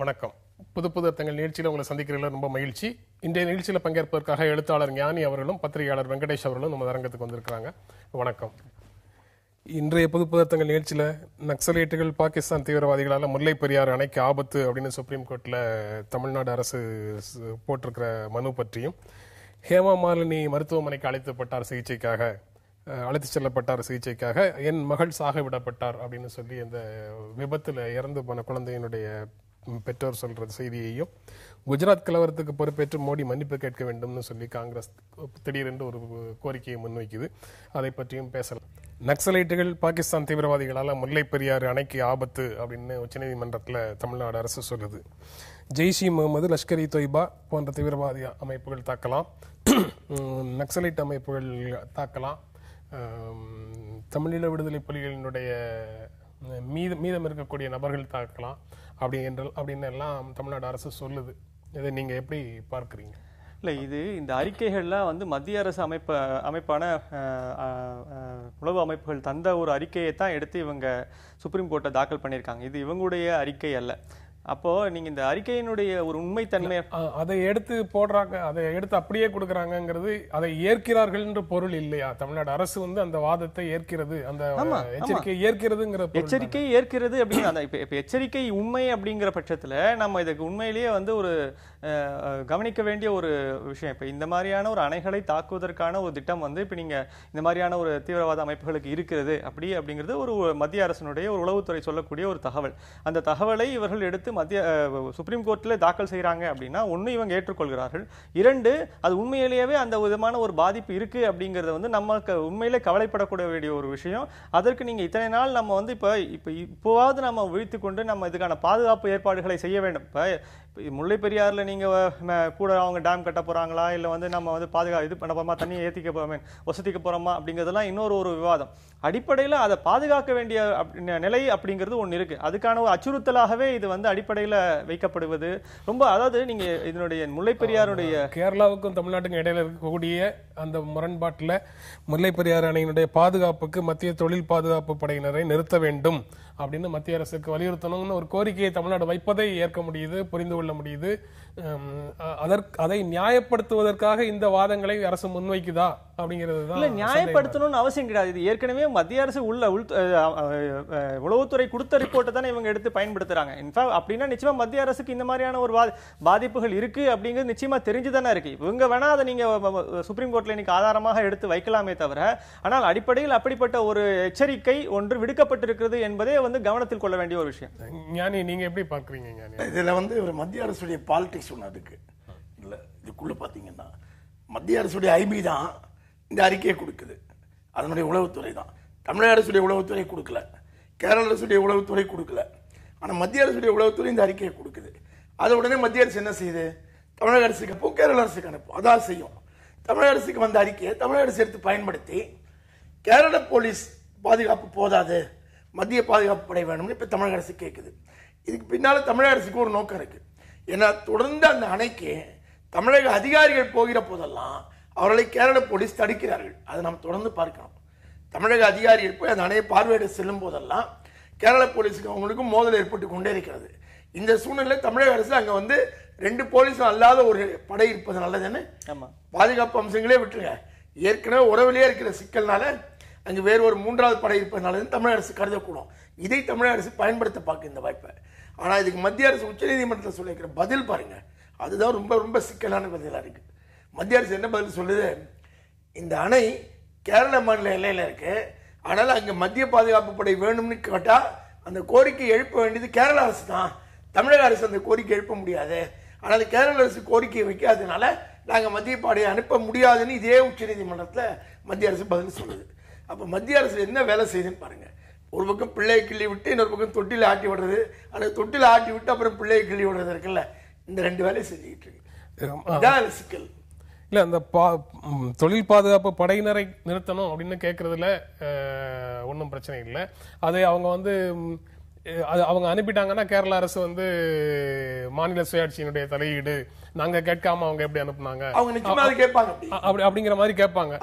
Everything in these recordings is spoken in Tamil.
வணக்கம். புது புது அர்த்தங்கள் நிகழ்ச்சியில் உங்களை சந்திக்கிறதுல ரொம்ப மகிழ்ச்சி. இன்றைய நிகழ்ச்சியில் பங்கேற்பதற்காக எழுத்தாளர் ஞானி அவர்களும் பத்திரிகையாளர் வெங்கடேஷ் அவர்களும் நம்ம அரங்கத்துக்கு வந்திருக்கிறாங்க. வணக்கம். இன்றைய புது புது அர்த்தங்கள் நிகழ்ச்சியில் நக்சலைட்டுகள் பாகிஸ்தான் தீவிரவாதிகளால் முல்லை பெரியாறு அணைக்கு ஆபத்து அப்படின்னு சுப்ரீம் கோர்ட்டில் தமிழ்நாடு அரசு போட்டிருக்கிற மனு பற்றியும், ஹேமா மாலினி மருத்துவமனைக்கு அழைத்து செல்லப்பட்டார் சிகிச்சைக்காக, என் மகள் சாக விடப்பட்டார் அப்படின்னு சொல்லி அந்த விபத்தில் இறந்து போன குழந்தையினுடைய பெற்றோர் சொல்ற செய்தியையும், குஜராத் கலவரத்துக்கு பொறுப்பேற்று மோடி மன்னிப்பு கேட்க வேண்டும்னு சொல்லி காங்கிரஸ் திடீரென்று ஒரு கோரிக்கையை முன்வைக்குது. அதை பற்றியும் பேசலாம். நக்சலைட்டுகள் பாகிஸ்தான் தீவிரவாதிகளால் முல்லை பெரியாறு அணைக்கு ஆபத்து அப்படின்னு உச்சநீதிமன்றத்தில் தமிழ்நாடு அரசு சொல்லுது. ஜெய்ஷ் இ முகமது, லஷ்கர் இ தொய்பா போன்ற தீவிரவாதி அமைப்புகள் தாக்கலாம், நக்சலைட் அமைப்புகள் தாக்கலாம், தமிழீழ விடுதலை புலிகளினுடைய மீதம் இருக்கக்கூடிய நபர்கள் தாக்கலாம் அப்படின்னு எல்லாம் தமிழ்நாடு அரசு சொல்லுது. இதை நீங்க எப்படி பார்க்குறீங்க? இல்லை, இந்த அறிக்கைகள்லாம் மத்திய அரசு அமைப்பான உளவு அமைப்புகள் தந்த ஒரு அறிக்கையை தான் எடுத்து இவங்க சுப்ரீம் கோர்ட்டை தாக்கல் பண்ணியிருக்காங்க. இது இவங்களுடைய அறிக்கை அல்ல. அப்போ நீங்க இந்த அறிக்கையினுடைய ஒரு உண்மைத்தன்மை அதை எடுத்து போடுறாங்க, அதை எடுத்து அப்படியே கொடுக்கறாங்கிறது அதை ஏற்கிறார்கள் என்ற பொருள் இல்லையா? தமிழ்நாடு அரசு அந்த வாதத்தை ஏற்கிறது, அந்த எச்சரிக்கை ஏற்கிறதுங்கிற எச்சரிக்கை ஏற்கிறது அப்படின்னு இப்ப எச்சரிக்கை உண்மை அப்படிங்கிற பட்சத்துல நம்ம இதுக்கு உண்மையிலேயே ஒரு கவனிக்க வேண்டிய ஒரு விஷயம். இப்ப இந்த மாதிரியான ஒரு அணைகளை தாக்குவதற்கான ஒரு திட்டம் இப்ப நீங்க இந்த மாதிரியான ஒரு தீவிரவாத அமைப்புகளுக்கு இருக்கிறது அப்படிங்கிறது ஒரு மத்திய அரசினுடைய ஒரு உளவுத்துறை சொல்லக்கூடிய ஒரு தகவல். அந்த தகவலை இவர்கள் எடுத்து மத்திய சுப்ரீம் கோர்ட்ல தாக்கல் செய்யறாங்க அப்படின்னா, ஒன்னு இவங்க ஏற்றுக்கொள்கிறார்கள், இரண்டு அது உண்மையிலேயே அந்த விதமான ஒரு பாதிப்பு இருக்கு அப்படிங்கறது நமக்கு உண்மையிலே கவலைப்படக்கூடிய வேண்டிய ஒரு விஷயம். அதற்கு நீங்க இத்தனை நாள் நம்ம இப்போவாவது நம்ம விழித்துக் கொண்டு நம்ம இதுக்கான பாதுகாப்பு ஏற்பாடுகளை செய்ய வேண்டும். இப்ப முல்லை பெரியாறுல நீங்க கூட அவங்க டேம் கட்ட போறாங்களா, இல்ல நம்ம இது பண்ண போறோமா, தண்ணியை ஏத்திக்க போறோமா, வசதிக்க போறோமா அப்படிங்கறதெல்லாம் இன்னொரு விவாதம். அடிப்படையில் அதை பாதுகாக்க வேண்டிய நிலை அப்படிங்கிறது ஒன்று இருக்கு. அதுக்கான ஒரு அச்சுறுத்தலாகவே இது அடிப்படையில் வைக்கப்படுவது ரொம்ப, அதாவது நீங்க இதனுடைய முல்லை பெரியாருடைய கேரளாவுக்கும் தமிழ்நாட்டுக்கும் இடையில இருக்கக்கூடிய அந்த முரண்பாட்டில் முல்லை பெரியாறு அணையினுடைய பாதுகாப்புக்கு மத்திய தொழில் பாதுகாப்பு படையினரை நிறுத்த வேண்டும் அப்படின்னு மத்திய அரசுக்கு வலியுறுத்தணும்னு ஒரு கோரிக்கையை தமிழ்நாடு வைப்பதை ஏற்க முடியுது, புரிந்து கொள்ள முடியுது. அதை நியாயப்படுத்துவதற்காக இந்த வாதங்களை அரசு முன்வைக்குதா அப்படிங்கிறது தான். நியாயப்படுத்தணும்னு அவசியம் கிடையாது. இது ஏற்கனவே மத்திய அரசு உளவுத்துறை கொடுத்த ரிப்போர்ட்டை தானே இவங்க எடுத்து பயன்படுத்துறாங்க. இன்ஃபேக்ட் அப்படின்னா நிச்சயமா மத்திய அரசுக்கு இந்த மாதிரியான ஒரு பாதிப்புகள் இருக்கு அப்படிங்கிறது நிச்சயமா தெரிஞ்சுதானே இருக்கு. இவங்க வேணா அதை நீங்க சுப்ரீம் கோர்ட்ல இன்னைக்கு ஆதாரமாக எடுத்து வைக்கலாமே தவிர, ஆனால் அடிப்படையில் அப்படிப்பட்ட ஒரு எச்சரிக்கை ஒன்று விடுக்கப்பட்டிருக்கிறது என்பதே கவனத்தில் கொள்ள வேண்டிய ஒரு விஷயம். ஞானி, நீங்க எப்படி பார்க்கறீங்க? இதுல ஒரு மத்திய அரசுடைய பாலிடிக்ஸ் ஒன்று அதுக்கு இல்ல. இதுக்குள்ள பாத்தீங்கன்னா மத்திய அரசுடைய ஐபி தான் இந்த அறிக்கையை கொடுக்குது, அதனுடைய உளவுத்துறை தான். தமிழக அரசுடைய உளவுத்துறை கொடுக்கல, கேரள அரசுடைய உளவுத்துறை கொடுக்கல, ஆனா மத்திய அரசுடைய உளவுத்துறை இந்த அறிக்கையை கொடுக்குது. அதை உடனே மத்திய அரசு என்ன செய்யுது? தமிழக அரசுக்கு அனுப்பும், கேரள அரசுக்கு அனுப்பும். அதான் செய்யும். தமிழக அரசுக்கு வந்த அறிக்கையை தமிழக அரசு எடுத்து பயன்படுத்தி கேரள போலீஸ் பாதுகாப்பு போதாது, மத்திய பாதுகாப்பு படை வேணும்னு இப்ப தமிழக அரசு கேட்குது. இதுக்கு பின்னால தமிழக அரசுக்கு ஒரு நோக்கம் இருக்கு. ஏன்னா தொடர்ந்து அந்த அணைக்கு தமிழக அதிகாரிகள் போகிற போதெல்லாம் அவர்களை கேரள போலீஸ் தடுக்கிறார்கள். அதை நாம் தொடர்ந்து பார்க்கணும். தமிழக அதிகாரிகள் போய் அந்த அணையை பார்வையிட செல்லும் போதெல்லாம் கேரள போலீஸுக்கு அவங்களுக்கும் மோதல் ஏற்பட்டு கொண்டே இருக்கிறது. இந்த சூழ்நிலை தமிழக அரசு அங்க 2 போலீஸும் அல்லாத ஒரு படை இருப்பது நல்லதுன்னு, பாதுகாப்பு அம்சங்களே விட்டுருங்க, ஏற்கனவே உறவிலேயே இருக்கிற சிக்கல்னால அங்கு வேறு ஒரு 3வது படை இருப்பதனால தமிழக அரசு கருதக்கூடும். இதை தமிழக அரசு பயன்படுத்த பார்க்க இந்த வாய்ப்பை. ஆனா இதுக்கு மத்திய அரசு உச்சநீதிமன்றத்தில் சொல்லியிருக்கிற பதில் பாருங்க, அதுதான் ரொம்ப ரொம்ப சிக்கலான பதிலா இருக்கு. மத்திய அரசு என்ன பதில் சொல்லுது? இந்த அணை கேரள மாநில எல்லையில இருக்கு, ஆனால் அங்க மத்திய பாதுகாப்பு படை வேணும்னு கேட்டா அந்த கோரிக்கை எழுப்ப வேண்டியது கேரள அரசு தான், தமிழக அரசு அந்த கோரிக்கை எழுப்ப முடியாது. ஆனால் கேரள அரசு கோரிக்கை வைக்காதனால நாங்க மத்திய படையை அனுப்ப முடியாதுன்னு இதே உச்சநீதிமன்றத்தில் மத்திய அரசு பதில் சொல்லுது. அப்ப மத்திய அரசு என்ன வேலை செய்யுதுன்னு பாருங்க. ஒரு பக்கம் பிள்ளையை கிள்ளி விட்டு இன்னொரு பக்கம் தொட்டில ஆட்டி விடுறது, அல்லது தொட்டில ஆட்டி விட்டு அப்புறம் பிள்ளையை கிள்ளி விடுறது இருக்குல்ல, இந்த 2 வேலையை செஞ்சுக்கிட்டு இருக்கு. சிக்கல் இல்ல, அந்த தொழில் பாதுகாப்பு படையினரை நிறுத்தணும் அப்படின்னு கேட்கறதுல ஒன்றும் பிரச்சனை இல்லை. அதை அவங்க அவங்க அனுப்பிட்டாங்கன்னா கேரள அரசு வந்து மாநில சுயாட்சியினுடைய தலையீடு, நாங்க கேட்காம அவங்க எப்படி அனுப்புனாங்க, அவங்க நிச்சயமா அதை கேட்பாங்க. அப்படிங்கிற மாதிரி கேட்பாங்க.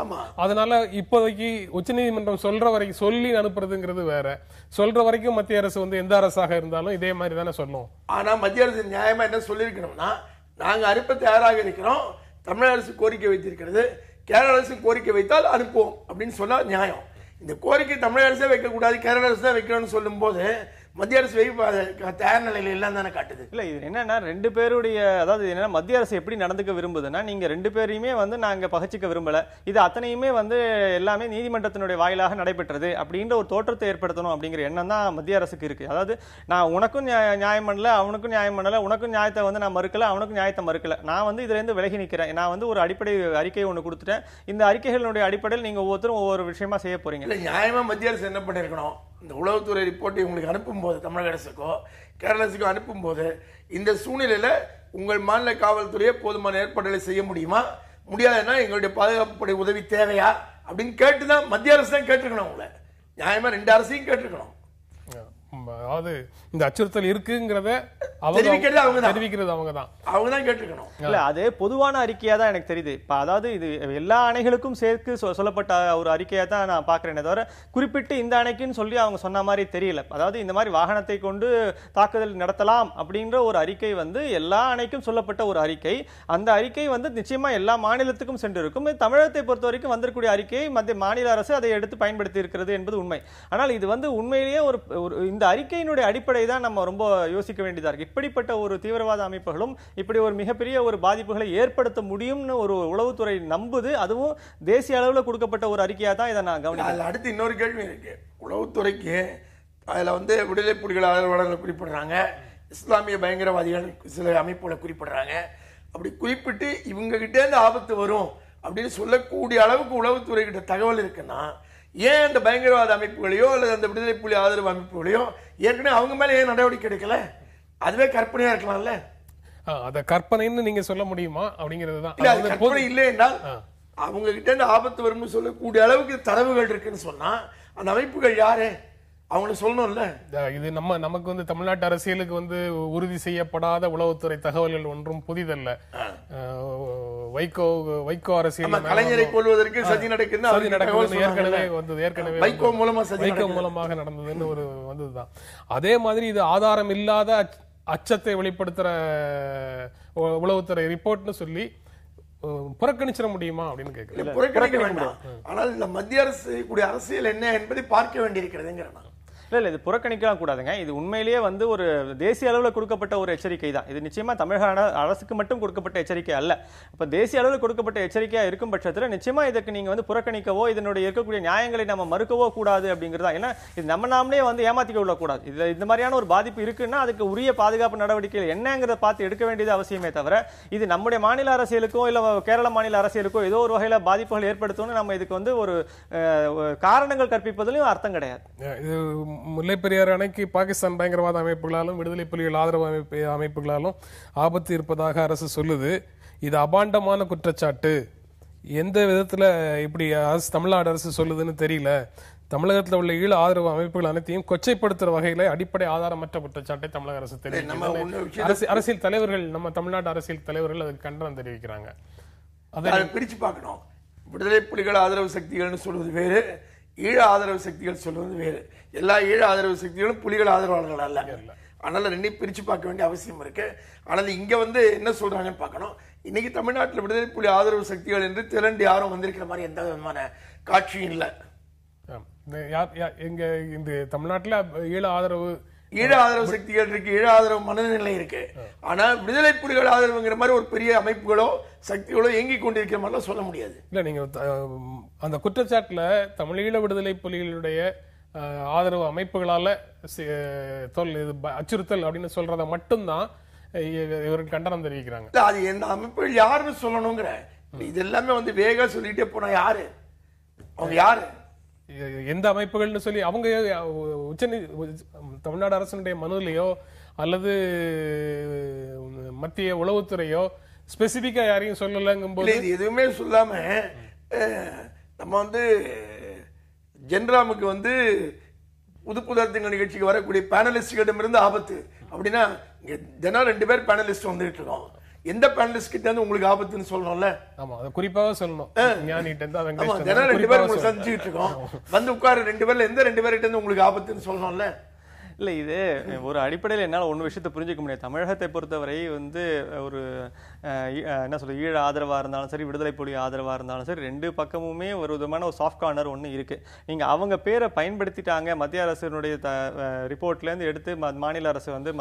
அதனால இப்போதைக்கு உச்சநீதிமன்றம் சொல்ற வரைக்கும் சொல்லி அனுப்புறதுங்கிறது வேற, சொல்ற வரைக்கும் மத்திய அரசு வந்து எந்த அரசாக இருந்தாலும் இதே மாதிரி தானே சொல்லும். ஆனா மத்திய அரசு நியாயமா என்ன சொல்லியிருக்கணும்னா, நாங்க அனுப்ப தயாராக இருக்கிறோம், தமிழக அரசு கோரிக்கை வைத்திருக்கிறது, கேரள அரசு கோரிக்கை வைத்தால் அனுப்புவோம் அப்படின்னு சொன்னா நியாயம். இந்த கோரிக்கை தமிழக அரசே வைக்கக்கூடாது, கேரள அரசு தான் வைக்கணும்னு சொல்லும் போது மத்திய அரசு தயார் நிலையில எல்லாம் தானே காட்டுது. இல்ல இது என்னன்னா ரெண்டு பேருடைய, அதாவது என்னன்னா மத்திய அரசு எப்படி நடந்துக்க விரும்புதுன்னா, நீங்க ரெண்டு பேரையுமே வந்து நாங்க பகச்சிக்க விரும்பல, இது அத்தனையுமே வந்து எல்லாமே நீதிமன்றத்தினுடைய வாயிலாக நடைபெற்றது அப்படின்ற ஒரு தோற்றத்தை ஏற்படுத்தணும் அப்படிங்கிற எண்ணம் தான் மத்திய அரசுக்கு இருக்கு. அதாவது நான் உனக்கும் நியாயம் பண்ணல, அவனுக்கும் நியாயம் பண்ணல, உனக்கும் நியாயத்தை வந்து நான் மறுக்கல, அவனுக்கும் நியாயத்தை மறுக்கல, நான் வந்து இதுல இருந்து விலகி நிக்கிறேன், நான் வந்து ஒரு அடிப்படை அறிக்கையை ஒண்ணு கொடுத்துட்டேன், இந்த அறிக்கைகளுடைய அடிப்படையில் நீங்க ஒவ்வொருத்தரும் ஒவ்வொரு விஷயமா செய்ய போறீங்க. இல்ல நியாயமா மத்திய அரசு என்ன பண்ணிருக்கணும், இந்த உளவுத்துறை ரிப்போர்ட்டை உங்களுக்கு அனுப்பும் போது, தமிழக அரசுக்கோ கேரள அரசுக்கோ அனுப்பும் போது, இந்த சூழ்நிலையில உங்கள் மாநில காவல்துறையை போதுமான ஏற்பாடுகளை செய்ய முடியுமா, முடியாதுன்னா எங்களுடைய பாதுகாப்பு படை உதவி தேவையா அப்படின்னு கேட்டுதான் மத்திய அரசு தான் கேட்டிருக்கணும். உங்களை நியாயமா ரெண்டு அரசையும் கேட்டிருக்கணும். அதாவது இந்த அச்சுறுத்தல் இருக்குங்கிறத தெரிவிக்கிறது அவங்க தான் கேட்டிருக்கணும். இல்ல அது பொதுவான அறிக்கையா தான் எனக்கு தெரியுது. இப்ப அதாவது இது எல்லா அணைகளுக்கும் சேர்த்து சொல்லப்பட்ட ஒரு அறிக்கையா தான் நான் பாக்குறேனே தவிர குறிப்பிட்டு இந்த அணைக்குன்னு சொல்லி அவங்க சொன்ன மாதிரி தெரியல. அதாவது இந்த மாதிரி வாகனத்தை கொண்டு தாக்குதல் நடத்தலாம் அப்படின்ற ஒரு அறிக்கை வந்து எல்லா அணைக்கும் சொல்லப்பட்ட ஒரு அறிக்கை. அந்த அறிக்கை வந்து நிச்சயமா எல்லா மாநிலத்துக்கும் சென்று இருக்கும். தமிழகத்தை பொறுத்த வரைக்கும் வந்திருக்கூடிய அறிக்கையை மத்திய மாநில அரசு அதை எடுத்து பயன்படுத்தி இருக்கிறது என்பது உண்மை. ஆனால் இது வந்து உண்மையிலேயே ஒரு இந்த அறிக்கையினுடைய அடிப்படை தான் நம்ம ரொம்ப யோசிக்க வேண்டியதா இருக்கு. இப்படிப்பட்ட ஒரு தீவிரவாத அமைப்புகளும் இப்படி ஒரு மிகப்பெரிய ஒரு பாதிப்புகளை ஏற்படுத்த முடியும்னு ஒரு உளவுத்துறை நம்புது. அதுவும் தேசிய அளவில் கொடுக்கப்பட்ட ஒரு அறிக்கையா தான் இதை நான் கவனிக்கிறேன். அடுத்து இன்னொரு கேள்வி இருக்கு. உளவுத்துறைக்கு அதுல வந்து விடுதலை புலிகள் ஆதரவாளர்கள் குறிப்பிடுறாங்க, இஸ்லாமிய பயங்கரவாதிகள் சில அமைப்புகளை குறிப்பிடுறாங்க. அப்படி குறிப்பிட்டு இவங்க கிட்டே இருந்து ஆபத்து வரும் அப்படின்னு சொல்லக்கூடிய அளவுக்கு உளவுத்துறை கிட்ட தகவல் இருக்குன்னா, ஏன் அந்த பயங்கரவாத அமைப்புகளையோ அல்லது அந்த விடுதலை புலி ஆதரவு அமைப்புகளையோ ஏற்கனவே அவங்க மேல ஏன் நடவடிக்கை எடுக்கல? அதுவே கற்பனையா இருக்கலாம்ல. அத கற்பனைன்னு நீங்க சொல்ல முடியுமா அப்படிங்கிறதுதான். கற்பனை இல்லை என்றால் அவங்க கிட்ட இருந்து ஆபத்து வரும்னு சொல்லக்கூடிய அளவுக்கு தரவுகள் இருக்குன்னு சொன்னா அந்த அமைப்புகள் யாரு அவங்கள சொல்லணும்ல. இது நமக்கு வந்து தமிழ்நாட்டு அரசியலுக்கு வந்து உறுதி செய்யப்படாத உளவுத்துறை தகவல்கள் ஒன்றும் புதிதல்ல. வைகோ அரசியல் கலைஞரை கொள்வதற்கு சதி நடக்குது ஏற்கனவே வைகோ மூலமாக நடந்ததுன்னு ஒரு வந்ததுதான். அதே மாதிரி இது ஆதாரம் இல்லாத அச்சத்தை வெளிப்படுத்துற உளவுத்துறை ரிப்போர்ட்னு சொல்லி புறக்கணிச்சிட முடியுமா அப்படின்னு கேட்கல. புறக்கணிக்க வேண்டாம், ஆனால் இந்த மத்திய அரசு கூடிய அரசியல் என்ன என்பதை பார்க்க வேண்டியிருக்கிறதுங்கிறேன். இல்ல இது புறக்கணிக்கலாம் கூடாதுங்க. இது உண்மையிலேயே வந்து ஒரு தேசிய அளவில் கொடுக்கப்பட்ட ஒரு எச்சரிக்கை தான். இது நிச்சயமா தமிழக அரசுக்கு மட்டும் கொடுக்கப்பட்ட எச்சரிக்கை அல்ல. இப்ப தேசிய அளவில் கொடுக்கப்பட்ட எச்சரிக்கையா இருக்கும் பட்சத்துல நிச்சயமா இதற்கு நீங்க வந்து புறக்கணிக்கவோ இதனுடைய இருக்கக்கூடிய நியாயங்களை நம்ம மறுக்கவோ கூடாது அப்படிங்கிறதா. ஏன்னா இது நாமளே வந்து ஏமாத்திக்க விடக்கூடாது. இதுல இந்த மாதிரியான ஒரு பாதிப்பு இருக்குன்னா அதுக்கு உரிய பாதுகாப்பு நடவடிக்கைகள் என்னங்கிறத பார்த்து எடுக்க வேண்டியது அவசியமே தவிர இது நம்முடைய மாநில அரசியலுக்கோ இல்ல கேரள மாநில அரசியலுக்கோ ஏதோ ஒரு வகையில பாதிப்புகள் ஏற்படுத்தும்னு நம்ம இதுக்கு வந்து ஒரு காரணங்கள் கற்பிப்பதிலும் அர்த்தம் கிடையாது. முல்லை பெரியாறு அணைக்கு பாகிஸ்தான் பயங்கரவாத அமைப்புகளாலும் விடுதலை புலிகள் ஆதரவு அமைப்புகளாலும் ஆபத்து இருப்பதாக அரசு சொல்லுது. இது அபாண்டமான குற்றச்சாட்டு. எந்த விதத்துல இப்படி தமிழ்நாடு அரசு சொல்லுதுன்னு தெரியல. தமிழகத்தில் உள்ள ஈழ ஆதரவு அமைப்புகள் அனைத்தையும் கொச்சைப்படுத்துற வகையில அடிப்படை ஆதாரமற்ற குற்றச்சாட்டை தமிழக அரசு தெரிவிக்கிறது. அரசியல் தலைவர்கள், நம்ம தமிழ்நாட்டு அரசியல் தலைவர்கள் அதுக்கு கண்டனம் தெரிவிக்கிறாங்க. அதை பிரிச்சு பார்க்கணும். விடுதலை புலிகள் ஆதரவு சக்திகள்னு சொல்வது வேறு, ஈழ ஆதரவு சக்திகள் சொல்வது வேறு. எல்லா ஈழ ஆதரவு சக்திகளும் புலிகள் ஆதரவாளர்கள் அல்ல. அதனால ரெண்டையும் பிரிச்சு பார்க்க வேண்டிய அவசியம் இருக்கு. ஆனால் இங்க வந்து என்ன சொல்றாங்கன்னு பார்க்கணும். இன்னைக்கு தமிழ்நாட்டில் விடுதலை புலி ஆதரவு சக்திகள் என்று திரண்டு யாரும் வந்திருக்கிற மாதிரி எந்த விதமான காட்சியும் இல்லை. எங்க இந்த தமிழ்நாட்டில் ஈழ ஆதரவு சக்திகள் இருக்கு, ஈழ ஆதரவு மனநிலை இருக்கு. ஆனா விடுதலை புலிகள் ஆதரவுங்கிற மாதிரி ஒரு பெரிய அமைப்புகளோ சக்திகளோ இயங்கிக் கொண்டிருக்கிற மாதிரிலாம் சொல்ல முடியாது. இல்ல நீங்க அந்த குற்றச்சாட்டுல தமிழீழ விடுதலை புலிகளுடைய ஆதரவு அமைப்புகளால அச்சுறுத்தல் அப்படின்னு சொல்றத மட்டும்தான் இவர்கள் கண்டனம் தெரிவிக்கிறாங்க. அது எந்த அமைப்புகள் யாருன்னு சொல்லணுங்கிற இது எல்லாமே வந்து வேக சொல்லிட்டே போனா யாரு அவங்க யாரு எந்த அமைப்புகள்னு சொல்லி அவங்க தமிழ்நாடு அரசினுடைய மனுலையோ அல்லது மத்திய உளவுத்துறையோ ஸ்பெசிபிக்கா யாரையும் சொல்லலங்கும்போது எதுவுமே சொல்லாம நம்ம வந்து ஜென்ராமுக்கு வந்து புதுப்புதர்த்தங்கள் நிகழ்ச்சிக்கு வரக்கூடிய பேனலிஸ்ட்களிடம் இருந்து ஆபத்து அப்படின்னா இங்க தினம் 2 பேர் பேனலிஸ்ட் வந்துட்டு இருக்கோம். எந்த பேனலிஸ்ட் கிட்ட இருந்து உங்களுக்கு ஆபத்துன்னு சொல்லணும்ல? ஆமா, அது குறிப்பாக சொல்லணும். ஞானிட்ட இருந்து ஆமா, வெங்கடேஷ் தினம் 2 பேர் உங்களுக்கு சந்திச்சுட்டு இருக்கோம். வந்து உட்கார 2 பேர்ல எந்த 2 பேர்கிட்ட இருந்து உங்களுக்கு ஆபத்துன்னு சொல்லணும்ல? இல்லை, இது ஒரு அடிப்படையில் என்னால் ஒன்று விஷயத்தை புரிஞ்சிக்க முடியாது. தமிழகத்தை பொறுத்தவரை வந்து ஒரு என்ன சொல்ற ஈழ ஆதரவாக இருந்தாலும் சரி, விடுதலை புலி ஆதரவாக இருந்தாலும் சரி, 2 பக்கமுமே ஒரு விதமான ஒரு சாஃப்ட் கார்னர் ஒன்று இருக்குது. நீங்கள் அவங்க பேரை பயன்படுத்திட்டாங்க, மத்திய அரசினுடைய ரிப்போர்ட்லேருந்து எடுத்து மாநில அரசு வந்து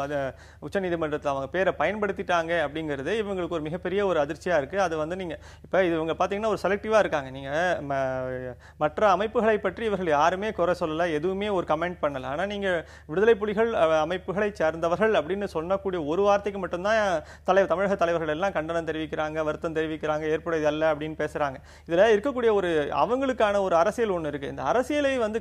உச்சநீதிமன்றத்தில் அவங்க பேரை பயன்படுத்திட்டாங்க அப்படிங்கிறது இவங்களுக்கு ஒரு மிகப்பெரிய ஒரு அதிர்ச்சியாக இருக்குது. அது வந்து நீங்கள் இப்போ இது இவங்க பார்த்தீங்கன்னா ஒரு செலக்டிவாக இருக்காங்க. நீங்கள் மற்ற அமைப்புகளை பற்றி இவர்கள் யாருமே குறை சொல்லலை, எதுவுமே ஒரு கமெண்ட் பண்ணலை. ஆனால் நீங்கள் விடுதலை புலிகள் அமைப்புகளை சேர்ந்தவர்கள் அப்படின்னு சொல்லக்கூடிய ஒரு வார்த்தைக்கு மட்டும்தான் தமிழக தலைவர்கள் எல்லாம் கண்டனம் தெரிவிக்கிறாங்க, வருத்தம் தெரிவிக்கிறாங்க, ஏற்புடையது அல்ல அப்படின்னு பேசுறாங்க. இதுல இருக்கக்கூடிய ஒரு அவங்களுக்கான ஒரு அரசியல் ஒன்று இருக்கு. இந்த அரசியலை வந்து